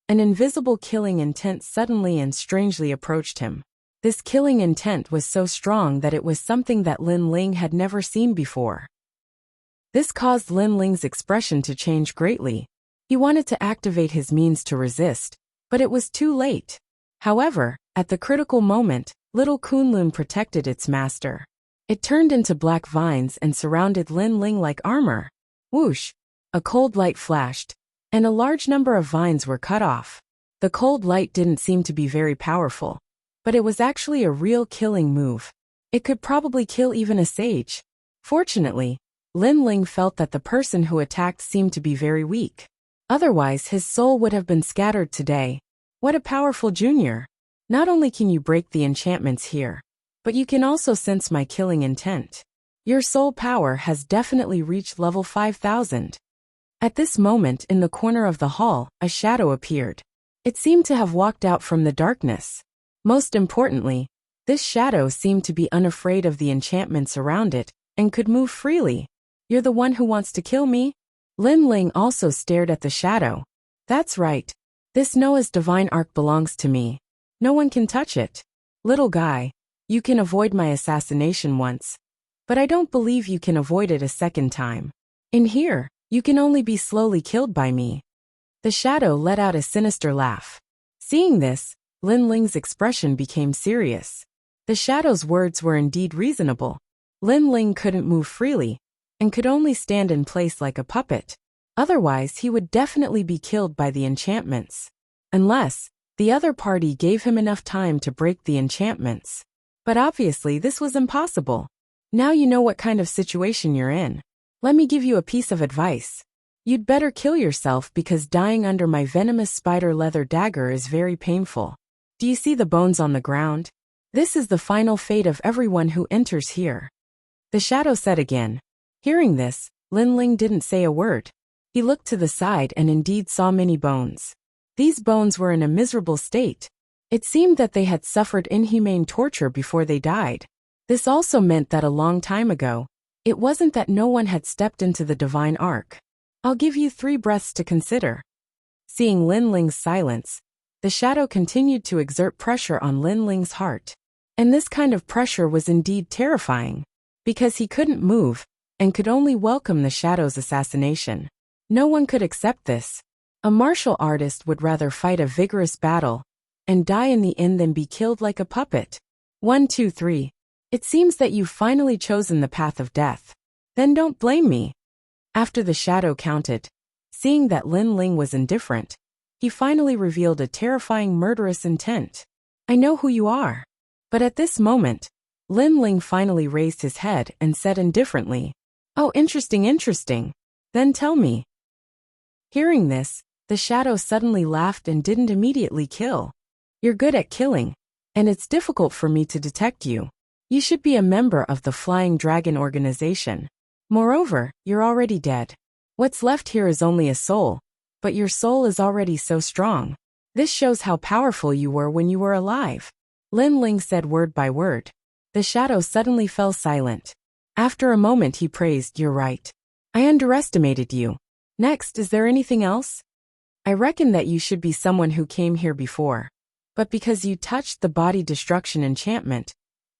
S1: an invisible killing intent suddenly and strangely approached him. This killing intent was so strong that it was something that Lin Ling had never seen before. This caused Lin Ling's expression to change greatly. He wanted to activate his means to resist, but it was too late. However, at the critical moment, little Kunlun protected its master. It turned into black vines and surrounded Lin Ling like armor. Whoosh! A cold light flashed, and a large number of vines were cut off. The cold light didn't seem to be very powerful, but it was actually a real killing move. It could probably kill even a sage. Fortunately, Lin Ling felt that the person who attacked seemed to be very weak. Otherwise, his soul would have been scattered today. What a powerful junior! Not only can you break the enchantments here, but you can also sense my killing intent. Your soul power has definitely reached level 5000. At this moment in the corner of the hall, a shadow appeared. It seemed to have walked out from the darkness. Most importantly, this shadow seemed to be unafraid of the enchantments around it, and could move freely. You're the one who wants to kill me? Lin Ling also stared at the shadow. That's right. This Noah's divine arc belongs to me. No one can touch it. Little guy, you can avoid my assassination once, but I don't believe you can avoid it a second time. In here, you can only be slowly killed by me. The shadow let out a sinister laugh. Seeing this, Lin Ling's expression became serious. The shadow's words were indeed reasonable. Lin Ling couldn't move freely, and could only stand in place like a puppet. Otherwise, he would definitely be killed by the enchantments. Unless the other party gave him enough time to break the enchantments. But obviously this was impossible. Now you know what kind of situation you're in. Let me give you a piece of advice. You'd better kill yourself because dying under my venomous spider leather dagger is very painful. Do you see the bones on the ground? This is the final fate of everyone who enters here. The shadow said again. Hearing this, Lin Ling didn't say a word. He looked to the side and indeed saw many bones. These bones were in a miserable state. It seemed that they had suffered inhumane torture before they died. This also meant that a long time ago, it wasn't that no one had stepped into the divine arc. I'll give you 3 breaths to consider. Seeing Lin Ling's silence, the shadow continued to exert pressure on Lin Ling's heart. And this kind of pressure was indeed terrifying, because he couldn't move, and could only welcome the shadow's assassination. No one could accept this. A martial artist would rather fight a vigorous battle, and die in the end than be killed like a puppet. 1, 2, 3. It seems that you've finally chosen the path of death. Then don't blame me. After the shadow counted, seeing that Lin Ling was indifferent, he finally revealed a terrifying murderous intent. I know who you are. But at this moment, Lin Ling finally raised his head and said indifferently, Oh, interesting. Then tell me. Hearing this, the shadow suddenly laughed and didn't immediately kill. You're good at killing, and it's difficult for me to detect you. You should be a member of the Flying Dragon organization. Moreover, you're already dead. What's left here is only a soul, but your soul is already so strong. This shows how powerful you were when you were alive. Lin Ling said word by word. The shadow suddenly fell silent. After a moment he praised, You're right. I underestimated you. Next, is there anything else? I reckon that you should be someone who came here before. But because you touched the body destruction enchantment,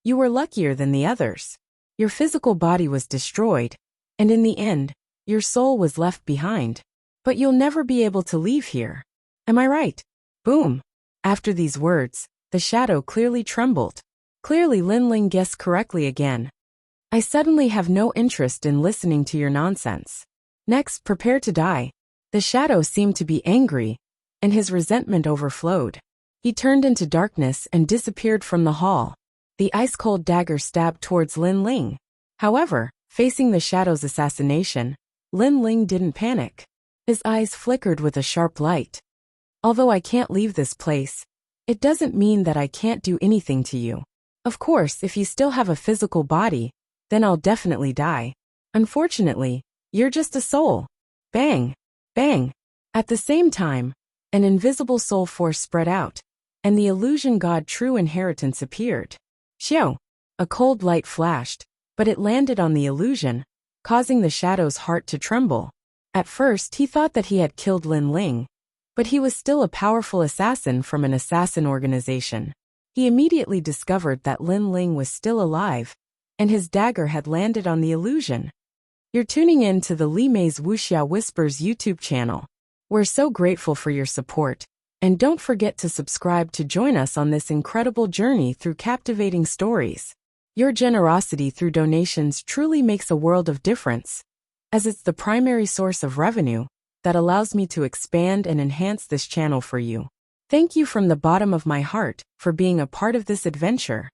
S1: you were luckier than the others. Your physical body was destroyed, and in the end, your soul was left behind. But you'll never be able to leave here. Am I right? Boom. After these words, the shadow clearly trembled. Clearly Lin Ling guessed correctly again. I suddenly have no interest in listening to your nonsense. Next, prepare to die. The shadow seemed to be angry, and his resentment overflowed. He turned into darkness and disappeared from the hall. The ice-cold dagger stabbed towards Lin Ling. However, facing the shadow's assassination, Lin Ling didn't panic. His eyes flickered with a sharp light. Although I can't leave this place, it doesn't mean that I can't do anything to you. Of course, if you still have a physical body, then I'll definitely die. Unfortunately, you're just a soul. Bang! Bang! At the same time, an invisible soul force spread out, and the illusion god True Inheritance appeared. Xiao! A cold light flashed, but it landed on the illusion, causing the Shadow's heart to tremble. At first, he thought that he had killed Lin Ling, but he was still a powerful assassin from an assassin organization. He immediately discovered that Lin Ling was still alive, and his dagger had landed on the illusion. You're tuning in to the Li Mei's Wuxia Whispers YouTube channel. We're so grateful for your support, and don't forget to subscribe to join us on this incredible journey through captivating stories. Your generosity through donations truly makes a world of difference, as it's the primary source of revenue that allows me to expand and enhance this channel for you. Thank you from the bottom of my heart for being a part of this adventure.